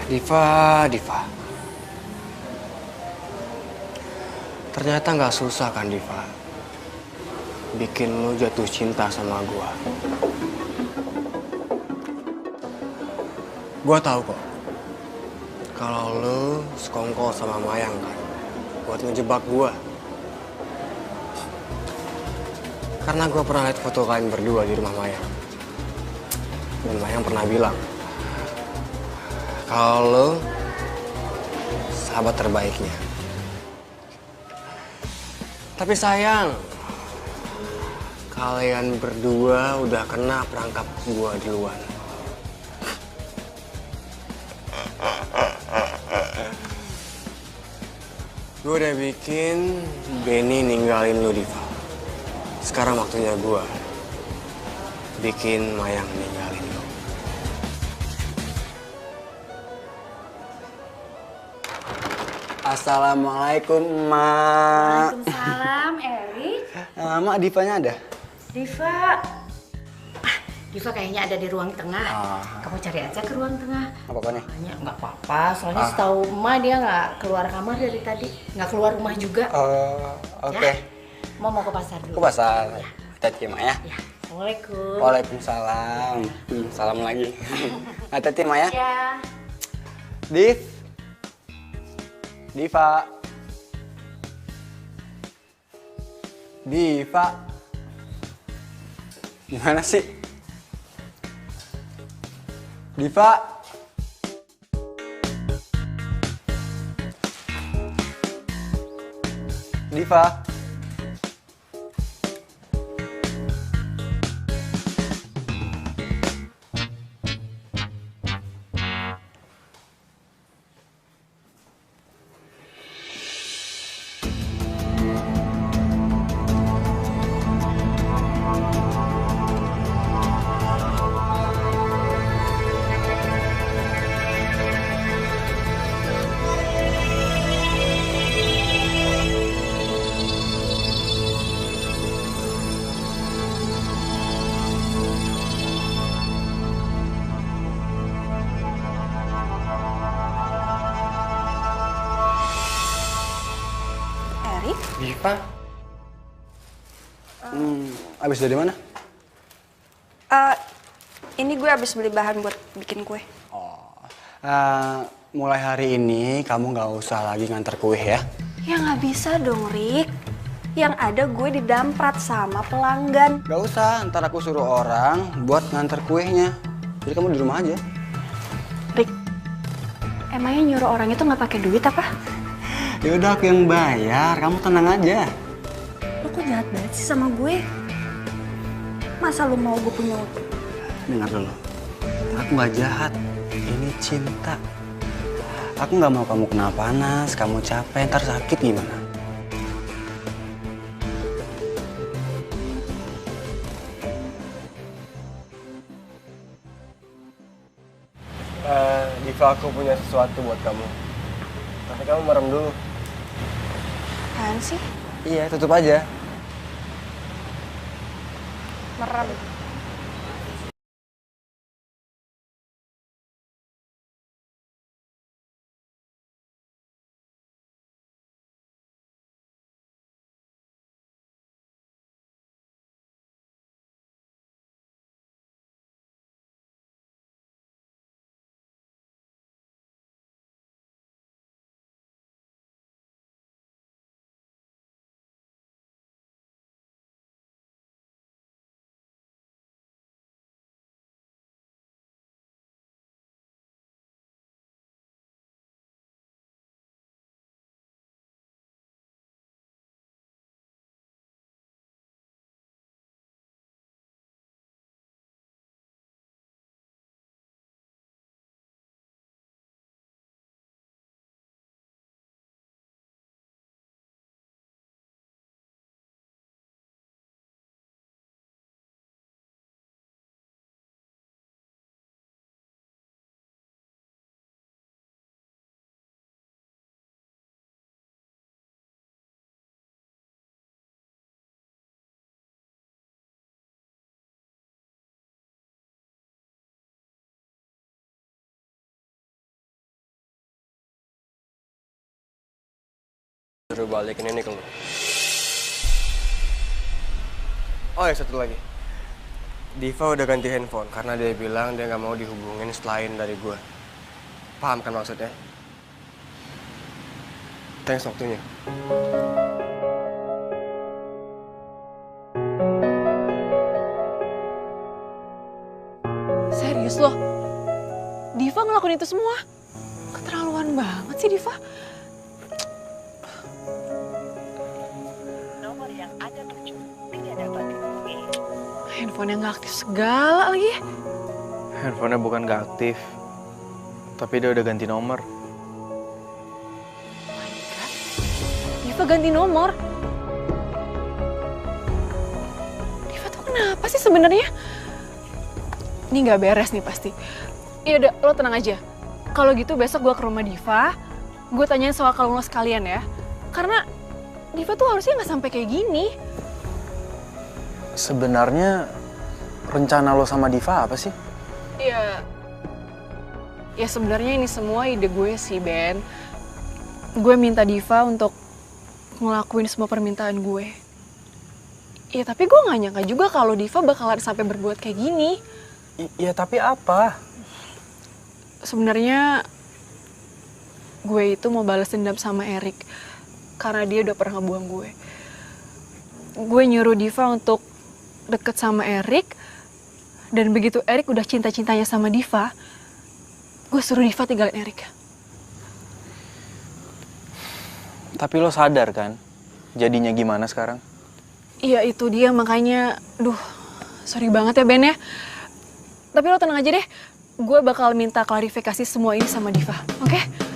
C: Diva. Ternyata nggak susah kan, Diva? Bikin lu jatuh cinta sama gua. Gua tahu kok. Kalau lu sekongkol sama Mayang kan, buat ngejebak gua. Karena gua pernah lihat foto kalian berdua di rumah Mayang. Dan Mayang pernah bilang, kalau lo sahabat terbaiknya. Tapi sayang, kalian berdua udah kena perangkap gua duluan. Gua udah bikin Benny ninggalin lo, Diva. Sekarang waktunya gua bikin Mayang ninggalin lo. Assalamualaikum, Emak.
E: Waalaikumsalam, Erik.
D: Mak, Divanya ada?
E: Diva. Diva kayaknya ada di ruang tengah. Kamu cari aja ke ruang tengah.
D: Nggak apa-apa nih?
E: Makanya nggak apa-apa, soalnya setahu emak dia nggak keluar kamar dari tadi. Nggak keluar rumah juga.
D: Oke.
E: Ya. Mau ke pasar dulu.
D: Ke pasar. Hati-hati, Mak ya.
E: Ya. Assalamualaikum.
D: Waalaikumsalam. Salam lagi. Hati-hati, Mak ya.
E: Ya.
D: Diva. Gimana sih? Diva.
B: Erik?
C: Diva?
D: Abis dari mana?
B: Ini gue abis beli bahan buat bikin kue.
D: Mulai hari ini kamu nggak usah lagi nganter kue ya.
B: Ya nggak bisa dong, Rik. Yang ada gue didamprat sama pelanggan.
D: Gak usah, ntar aku suruh orang buat nganter kuenya. Jadi kamu di rumah aja.
B: Rik, emangnya nyuruh orang itu nggak pakai duit apa?
D: Ya udah aku yang bayar, kamu tenang aja.
B: Lo kok jahat banget sih sama gue? Masa lo mau gue punya utang?
D: Dengar dulu, aku nggak jahat. Ini cinta. Aku nggak mau kamu kena panas, kamu capek, ntar sakit gimana?
C: Diva, aku punya sesuatu buat kamu. Tapi kamu merem dulu.
B: Apaan sih?
C: Iya, tutup aja.
B: Merem.
C: Suruh balikin ini ke lu. Oh ya, satu lagi. Diva udah ganti handphone karena dia bilang dia nggak mau dihubungin selain dari gue. Paham kan maksudnya? Thanks waktunya.
A: Serius loh? Diva ngelakuin itu semua? Keterlaluan banget sih Diva.
H: Nomor yang Anda tuju tidak dapat dihubungi.
A: Handphonenya nggak aktif segala lagi.
F: Handphonenya bukan nggak aktif, tapi dia udah ganti nomor.
A: Diva ganti nomor. Diva tuh kenapa sih sebenarnya? Ini nggak beres nih pasti. Ya udah, lo tenang aja. Kalau gitu besok gue ke rumah Diva, gue tanyain soal kalung lo sekalian ya. Karena Diva tuh harusnya nggak sampai kayak gini.
G: Sebenarnya rencana lo sama Diva apa sih?
A: Ya sebenarnya ini semua ide gue sih, Ben. Gue minta Diva untuk ngelakuin semua permintaan gue. Ya tapi gue gak nyangka juga kalau Diva bakalan sampai berbuat kayak gini.
G: Ya tapi apa?
A: Sebenarnya gue itu mau balas dendam sama Erik karena dia udah pernah ngebuang gue. Gue nyuruh Diva untuk deket sama Erik, dan begitu Erik udah cinta-cintanya sama Diva, gue suruh Diva tinggalin Erik.
G: Tapi lo sadar kan jadinya gimana sekarang?
A: Iya itu dia, makanya sorry banget ya Ben ya. Tapi lo tenang aja deh, gue bakal minta klarifikasi semua ini sama Diva, oke?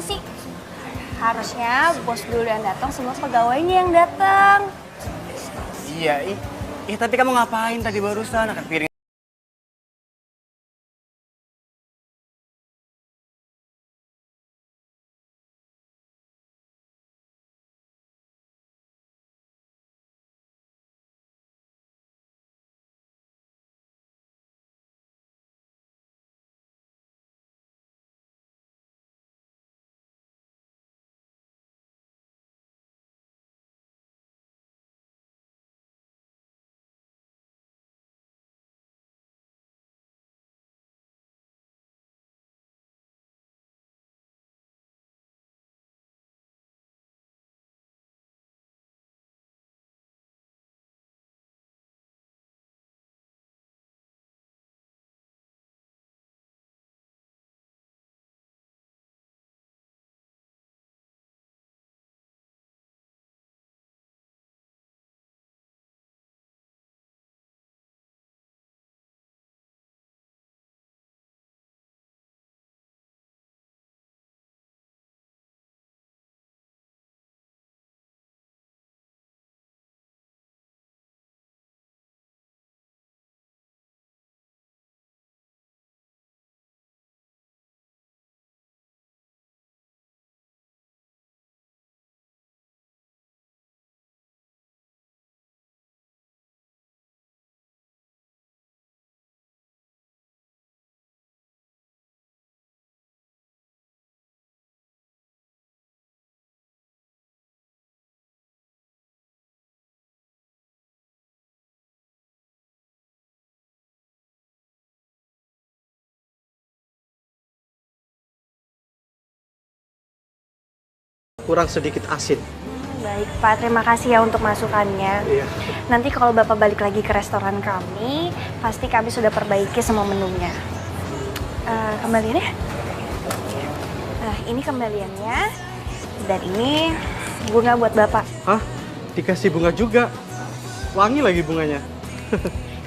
B: Sih harusnya bos dulu yang datang, semua pegawainya yang datang.
C: Iya, tapi kamu ngapain tadi barusan? Angkat piring.
F: Kurang sedikit asin.
B: Baik Pak, terima kasih ya untuk masukannya.
F: Iya.
B: Nanti kalau Bapak balik lagi ke restoran kami, pasti kami sudah perbaiki semua menunya. Kembaliannya? Nah, ini kembaliannya. Dan ini bunga buat Bapak.
F: Hah? Dikasih bunga juga? Wangi lagi bunganya.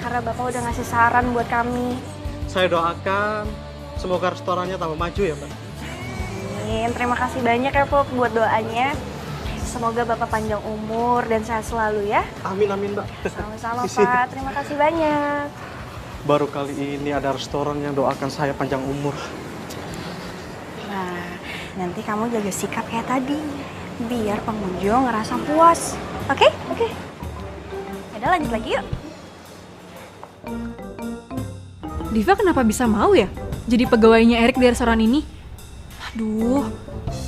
B: Karena Bapak udah ngasih saran buat kami.
F: Saya doakan semoga restorannya tambah maju ya, Mbak.
B: Amin. Terima kasih banyak ya Pak buat doanya. Semoga Bapak panjang umur dan sehat selalu ya.
F: Amin, amin, Mbak.
B: Sama-sama Pak, terima kasih banyak.
F: Baru kali ini ada restoran yang doakan saya panjang umur.
B: Nah, nanti kamu jaga sikap kayak tadi. Biar pengunjung ngerasa puas. Oke? Oke. Yaudah lanjut lagi yuk.
A: Diva kenapa bisa mau ya jadi pegawainya Erik di restoran ini? Aduh,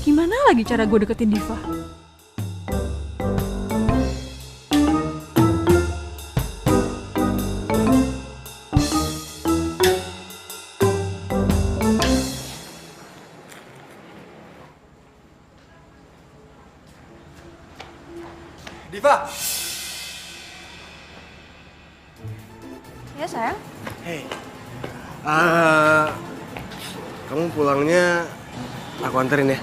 A: gimana lagi cara gue deketin Diva?
C: Diva!
B: Ya sayang.
C: Hei, kamu pulangnya aku anterin ya?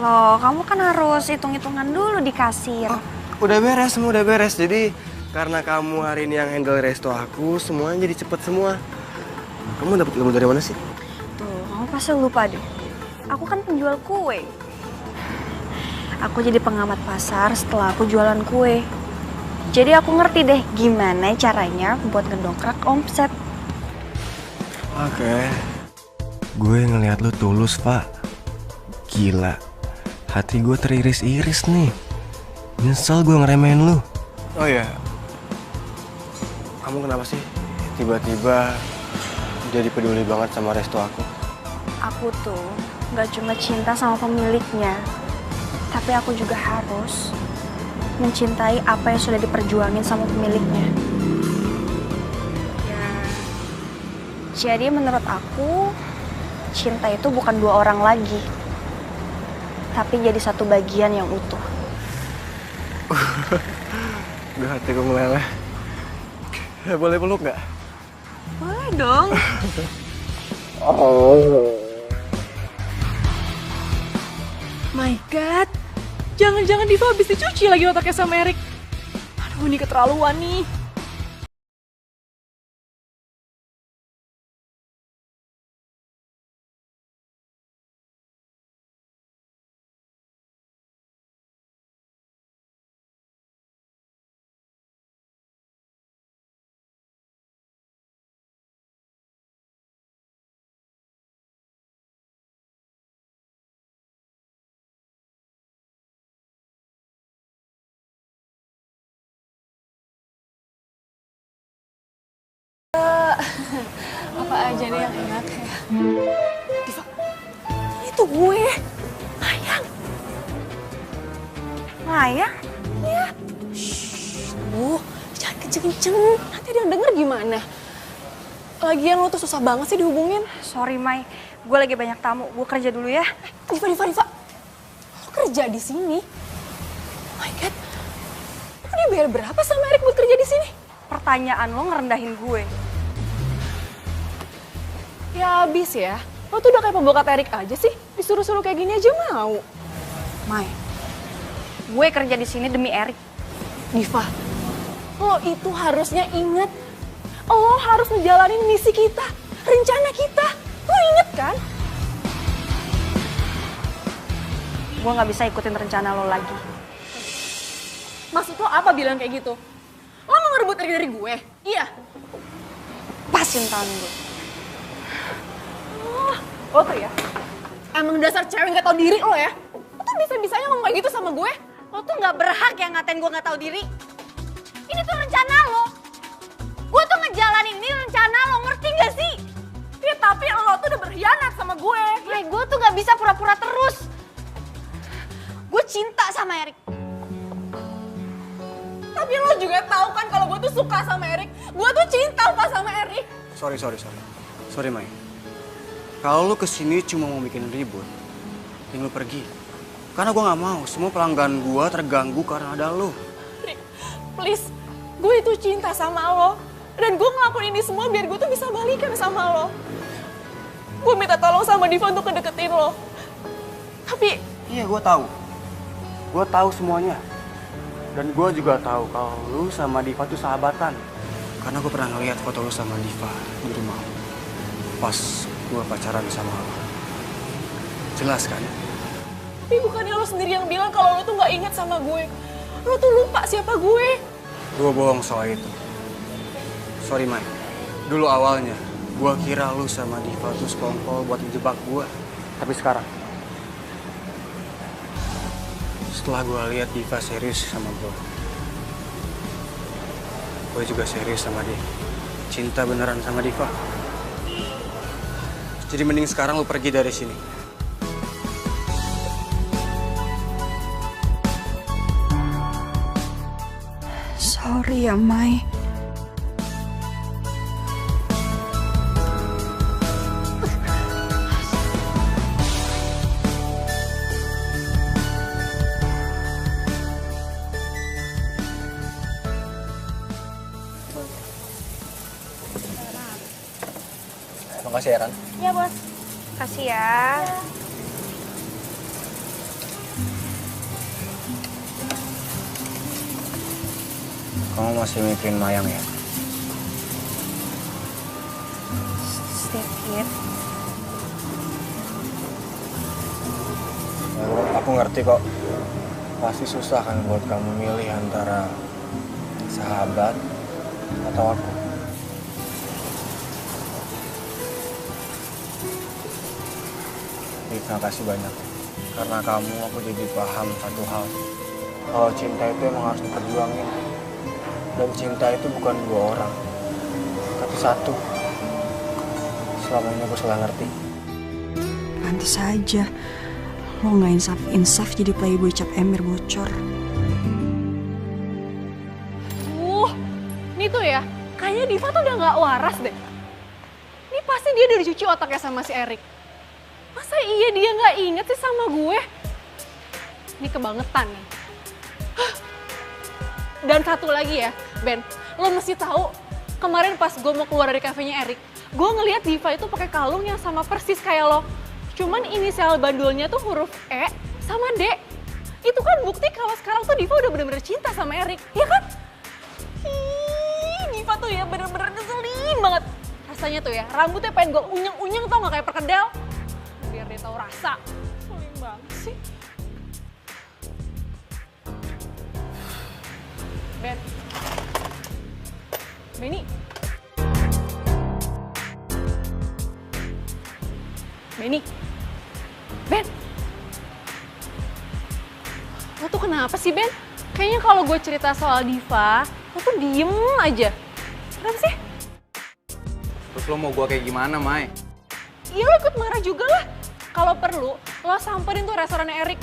B: Loh, kamu kan harus hitung-hitungan dulu di kasir.
C: Udah beres, semua udah beres. Jadi Karena kamu hari ini yang handle resto aku, semuanya jadi cepet semua. Kamu dapat ilmu dari mana sih?
B: Tuh, kamu pasti lupa deh. Aku kan penjual kue. Aku jadi pengamat pasar setelah aku jualan kue. Jadi aku ngerti deh gimana caranya buat ngedongkrak omset.
C: Oke. Gue ngelihat lu tulus, Pak. Gila. Hati gue teriris-iris nih. Nyesel gue ngeremehin lu. Oh iya. Kamu kenapa sih tiba-tiba jadi peduli banget sama resto aku?
B: Aku tuh gak cuma cinta sama pemiliknya, tapi aku juga harus mencintai apa yang sudah diperjuangin sama pemiliknya. Ya, jadi menurut aku, cinta itu bukan dua orang lagi, tapi jadi satu bagian yang utuh.
C: Gue hati gue meleleh. Boleh peluk gak?
B: Boleh dong.
A: My God, jangan-jangan Diva habis dicuci lagi otaknya sama Erik. Aduh, ini keterlaluan nih. Apa aja deh yang enak ya. Diva, itu gue. Mayang.
B: Mayang?
A: Iya. Shh, jangan kenceng-kenceng. Nanti ada yang denger gimana. Lagian lo tuh susah banget sih dihubungin.
B: Sorry, Mai. Gue lagi banyak tamu. Gue kerja dulu ya.
A: Diva. Lo kerja di sini? Oh my God. Lo dibayar berapa sama Erik buat kerja di sini?
B: Pertanyaan lo ngerendahin gue.
A: Ya abis ya. Lo tuh udah kayak pembokat Erik aja sih. Disuruh-suruh kayak gini aja mau.
B: Mai, gue kerja di sini demi Erik.
A: Diva, lo itu harusnya inget. Lo harus ngejalanin misi kita, rencana kita. Lo inget kan?
B: Gue gak bisa ikutin rencana lo lagi.
A: Maksud lo apa bilang kayak gitu? Lo mau ngerebut Erik dari gue? Iya.
B: Pasin tangan gue.
A: Lo tuh ya, emang dasar cewek gak tau diri lo ya. Lo tuh bisa-bisanya ngomong kayak gitu sama gue.
B: Lo tuh gak berhak yang ngatain gue gak tahu diri. Ini tuh rencana lo. Gue tuh ngejalanin ini rencana lo, ngerti gak sih?
A: Ya tapi lo tuh udah berkhianat sama gue.
B: Gue tuh gak bisa pura-pura terus. Gue cinta sama Erik.
A: Tapi lo juga tahu kan kalau gue tuh suka sama Erik. Gue tuh cinta apa sama Erik.
C: Sorry, Mai. Kalau lu kesini cuma mau bikin ribut, lu pergi. Karena gue nggak mau semua pelanggan gue terganggu karena ada lu.
A: Rick, please, gue itu cinta sama lo. Dan gue ngelakuin ini semua biar gue tuh bisa balikan sama lo. Gue minta tolong sama Diva untuk ngedeketin lo. Tapi...
C: Iya, gue tahu. Gue tahu semuanya. Dan gue juga tahu kalau lu sama Diva tuh sahabatan. Karena gue pernah ngeliat foto lu sama Diva di rumah. Pas gue pacaran sama lo. Jelas kan?
A: Tapi bukannya lo sendiri yang bilang kalau lo tuh gak ingat sama gue. Lo tuh lupa siapa gue.
C: Gue bohong soal itu. Sorry, Mai. Dulu awalnya, gue kira lu sama Diva tuh sekongkol buat ngejebak gue. Tapi sekarang, setelah gue lihat Diva serius sama gue juga serius sama dia. Cinta beneran sama Diva. Jadi mending sekarang lu pergi dari sini.
B: Sorry ya, Mai.
C: Makasih ya, Ran.
B: Ya, Bos. Kasih ya.
C: Kamu masih mikirin Mayang ya?
B: Sedikit.
C: Ya, aku ngerti kok. Pasti susah kan buat kamu milih antara sahabat atau aku. Terima kasih banyak. Karena kamu aku jadi paham satu hal. Kalau cinta itu emang harus diperjuangin. Dan cinta itu bukan dua orang, tapi satu. Selama ini aku salah ngerti.
B: Pantes aja lo nggak insaf jadi playboy cap emir bocor.
A: Ini tuh ya, kayaknya Diva tuh udah nggak waras deh. Ini pasti dia udah dicuci otaknya sama si Erik. Masa iya dia nggak inget sih sama gue? Ini kebangetan nih. Dan satu lagi ya, Ben, lo mesti tahu kemarin pas gue mau keluar dari kafenya Erik, gue ngeliat Diva itu pakai kalung yang sama persis kayak lo. Cuman inisial bandulnya tuh huruf E sama D. Itu kan bukti kalau sekarang tuh Diva udah bener-bener cinta sama Erik, ya kan? Diva tuh ya bener-bener ngeselin banget. Rasanya tuh ya, rambutnya pengen gue unyeng-unyeng tau gak kayak perkedel. Biar dia tahu rasa. Ngeselin banget sih. Ben. Benny. Benny. Ben. Lo tuh kenapa sih, Ben? Kayaknya kalau gue cerita soal Diva, lo tuh diem aja. Kenapa sih?
F: Terus lo mau gue kayak gimana, Mai?
A: Iya, lo ikut marah juga lah. Kalau perlu, lo samperin tuh restorannya Erik.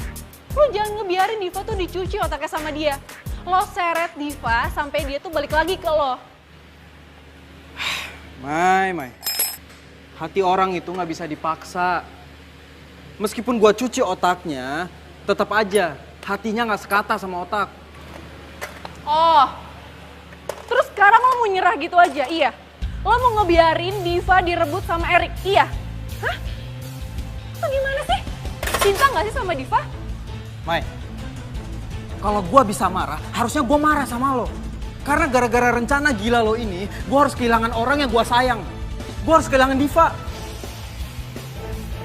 A: Lo jangan ngebiarin Diva tuh dicuci otaknya sama dia. Lo seret Diva sampai dia tuh balik lagi ke lo.
F: Mai. Hati orang itu nggak bisa dipaksa. Meskipun gue cuci otaknya, tetap aja hatinya nggak sekata sama otak.
A: Oh, terus sekarang lo mau nyerah gitu aja, iya? Lo mau ngebiarin Diva direbut sama Erik, iya? Hah? Atau gimana sih? Cinta nggak sih sama Diva?
F: Mai, kalau gue bisa marah, harusnya gue marah sama lo. Karena gara-gara rencana gila lo ini, gue harus kehilangan orang yang gue sayang. Gue harus kehilangan Diva.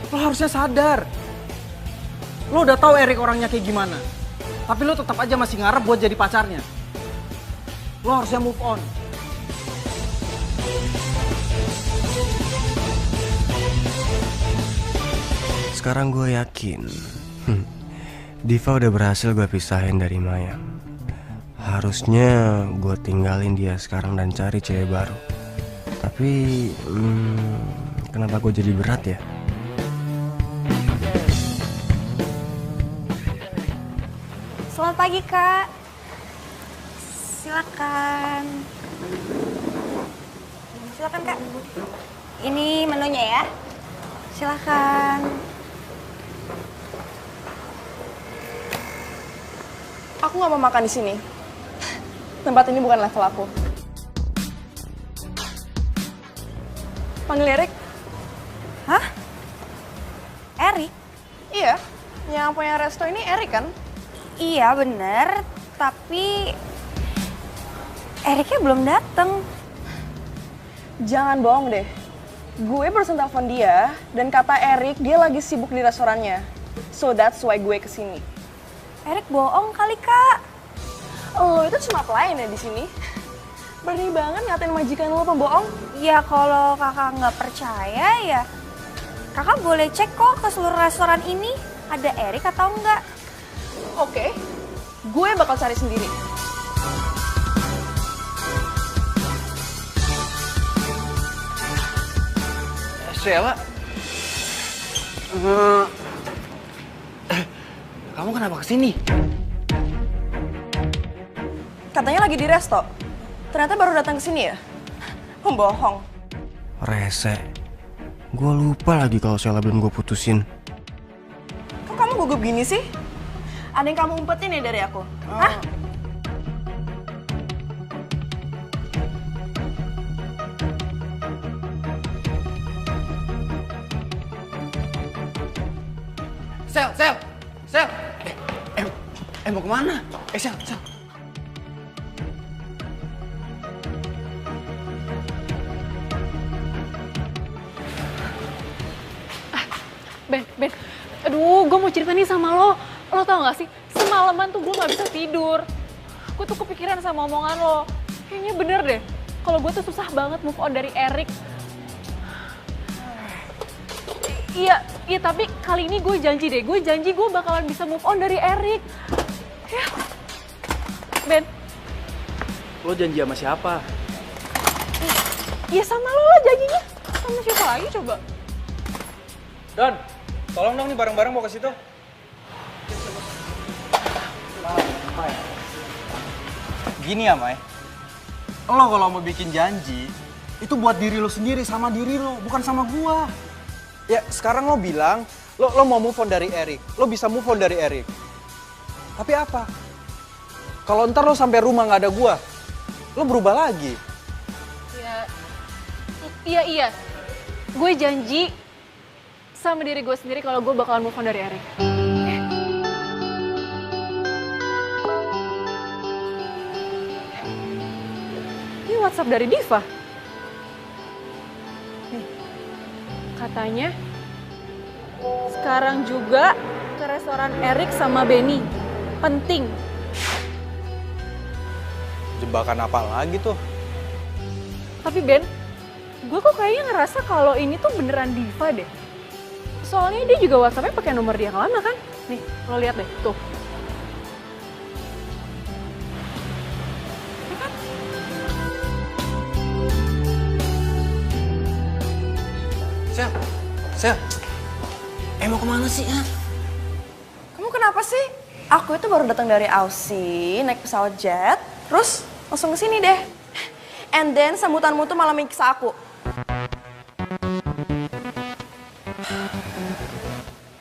F: Lo harusnya sadar. Lo udah tahu Erik orangnya kayak gimana. Tapi lo tetap aja masih ngarep buat jadi pacarnya. Lo harusnya move on.
C: Sekarang gue yakin Diva udah berhasil gue pisahin dari Maya. Harusnya gue tinggalin dia sekarang dan cari cewek baru. Tapi kenapa gue jadi berat ya?
B: Selamat pagi, Kak. Silakan. Silakan, Kak. Ini menunya ya. Silakan.
I: Aku nggak mau makan di sini. Tempat ini bukan level aku. Panggil Erik.
B: Hah? Erik?
I: Iya, yang punya resto ini Erik kan?
B: Iya, bener. Tapi Eriknya belum datang.
I: Jangan bohong deh. Gue barusan telepon dia dan kata Erik dia lagi sibuk di restorannya. So that's why gue kesini.
B: Erik bohong kali, Kak.
I: Lo itu cuma pelayan ya di sini. Berani banget ngatain majikan lo pembohong.
B: Ya kalau kakak nggak percaya ya kakak boleh cek kok ke seluruh restoran ini ada Erik atau enggak.
I: Oke, gue bakal cari sendiri.
C: Sheila, kamu kenapa kesini?
I: Katanya lagi di resto. Ternyata baru datang ke sini ya? Pembohong.
C: Rese, gue lupa lagi kalau Sheila belum gue putusin.
I: Kok kamu gugup gini sih? Ada yang kamu umpetin ya dari aku? Hah?
C: Sel, mau kemana? Sel.
A: Ben, aduh, gue mau cerita nih sama lo. Lo tau gak sih, semalaman tuh gue gak bisa tidur. Gue tuh kepikiran sama omongan lo. Kayaknya bener deh, kalau gue tuh susah banget move on dari Erik. Iya, tapi kali ini gue janji deh. Gue janji gue bakalan bisa move on dari Erik. Ya. Ben.
G: Lo janji sama siapa?
A: Ya sama lo lah janjinya. Sama siapa lagi coba?
F: Don, tolong dong nih barang-barang mau ke situ. Gini ya, Mai. Lo kalau mau bikin janji, itu buat diri lo sendiri, sama diri lo, bukan sama gua. Ya, sekarang lo bilang, lo mau move on dari Erik. Lo bisa move on dari Erik. Tapi apa? Kalau ntar lo sampai rumah nggak ada gua, lo berubah lagi.
A: Iya. Gue janji sama diri gue sendiri kalau gue bakalan move on dari Erik. Ini WhatsApp dari Diva. Nih, katanya sekarang juga ke restoran Erik sama Benny. Penting.
F: Jebakan apa lagi tuh?
A: Tapi Ben, gue kok kayaknya ngerasa kalau ini tuh beneran Diva deh. Soalnya dia juga WhatsApp-nya pakai nomor dia yang lama kan? Nih, lo lihat deh, tuh. Ya kan?
C: Sel, mau kemana sih, ha?
I: Kamu kenapa sih? Aku itu baru datang dari Aussie, naik pesawat jet, terus langsung ke sini deh. And then sambutanmu tuh malah miksa aku.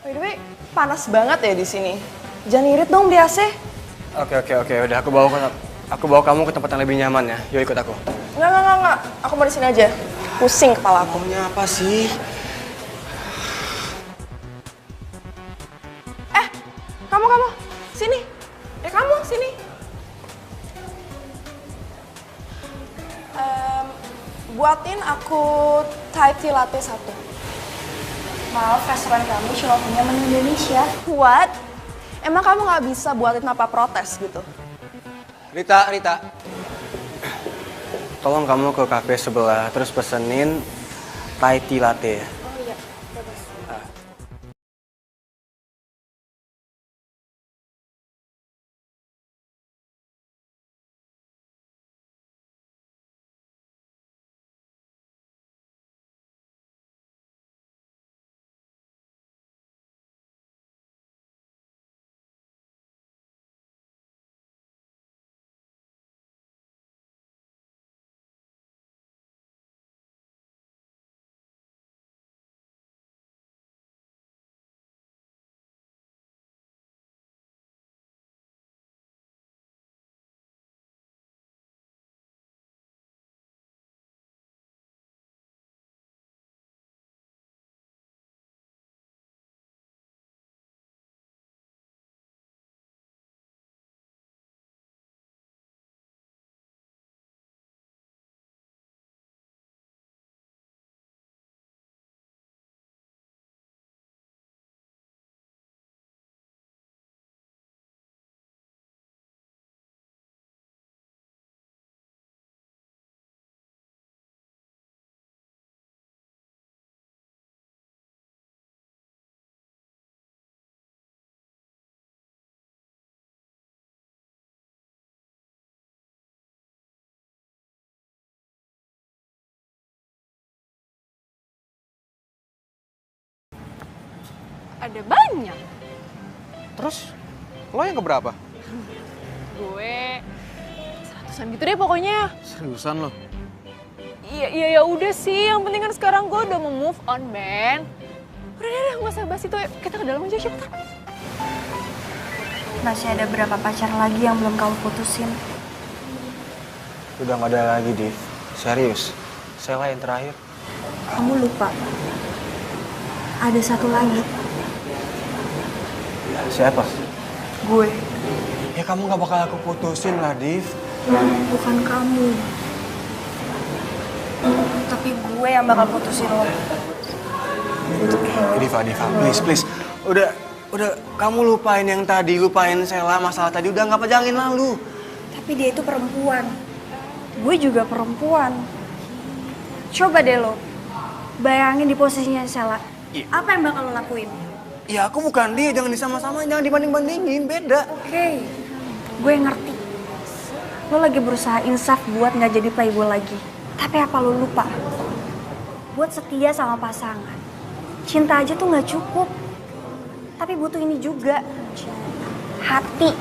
I: By the way, panas banget ya di sini. Jangan irit dong di AC.
C: Oke. Udah aku bawa kamu ke tempat yang lebih nyaman ya. Yuk ikut aku.
I: Enggak. Aku mau di sini aja. Pusing kepala aku.
C: Maunya apa sih?
I: Kamu. Sini. Kamu, sini. Buatin aku Thai tea latte 1.
B: Maaf, restoran kami cuma punya menu Indonesia.
I: What? Emang kamu nggak bisa buatin apa protes gitu?
C: Rita. Tolong kamu ke kafe sebelah, terus pesenin Thai tea latte ya.
I: Oh iya, bagus.
A: Ada banyak.
F: Terus, lo yang keberapa?
A: Gue 100-an gitu deh pokoknya.
F: Seriusan lo?
A: Iya, ya udah sih. Yang penting kan sekarang gue udah mau move on, Ben. Udah, nggak usah bahas itu. Kita ke dalam aja, cepetan.
B: Masih ada berapa pacar lagi yang belum kamu putusin?
C: Udah nggak ada lagi, Div. Serius. Sela yang terakhir.
B: Kamu lupa. Ada satu lagi.
C: Siapa?
B: Gue.
C: Ya kamu nggak bakal aku putusin lah, Div.
B: Bukan kamu. Tapi gue yang bakal putusin lo.
D: Diva, please. Udah, kamu lupain yang tadi, lupain Sela, masalah tadi, udah nggak pejangin lalu.
B: Tapi dia itu perempuan. Gue juga perempuan. Coba deh lo, bayangin di posisinya Sela. Apa yang bakal lo lakuin?
D: Ya aku bukan dia, jangan disama-samain, jangan dibanding-bandingin, beda.
B: Oke, gue ngerti. Lo lagi berusaha insaf buat nggak jadi playboy lagi. Tapi apa lo lupa? Buat setia sama pasangan, cinta aja tuh nggak cukup. Tapi butuh ini juga, hati.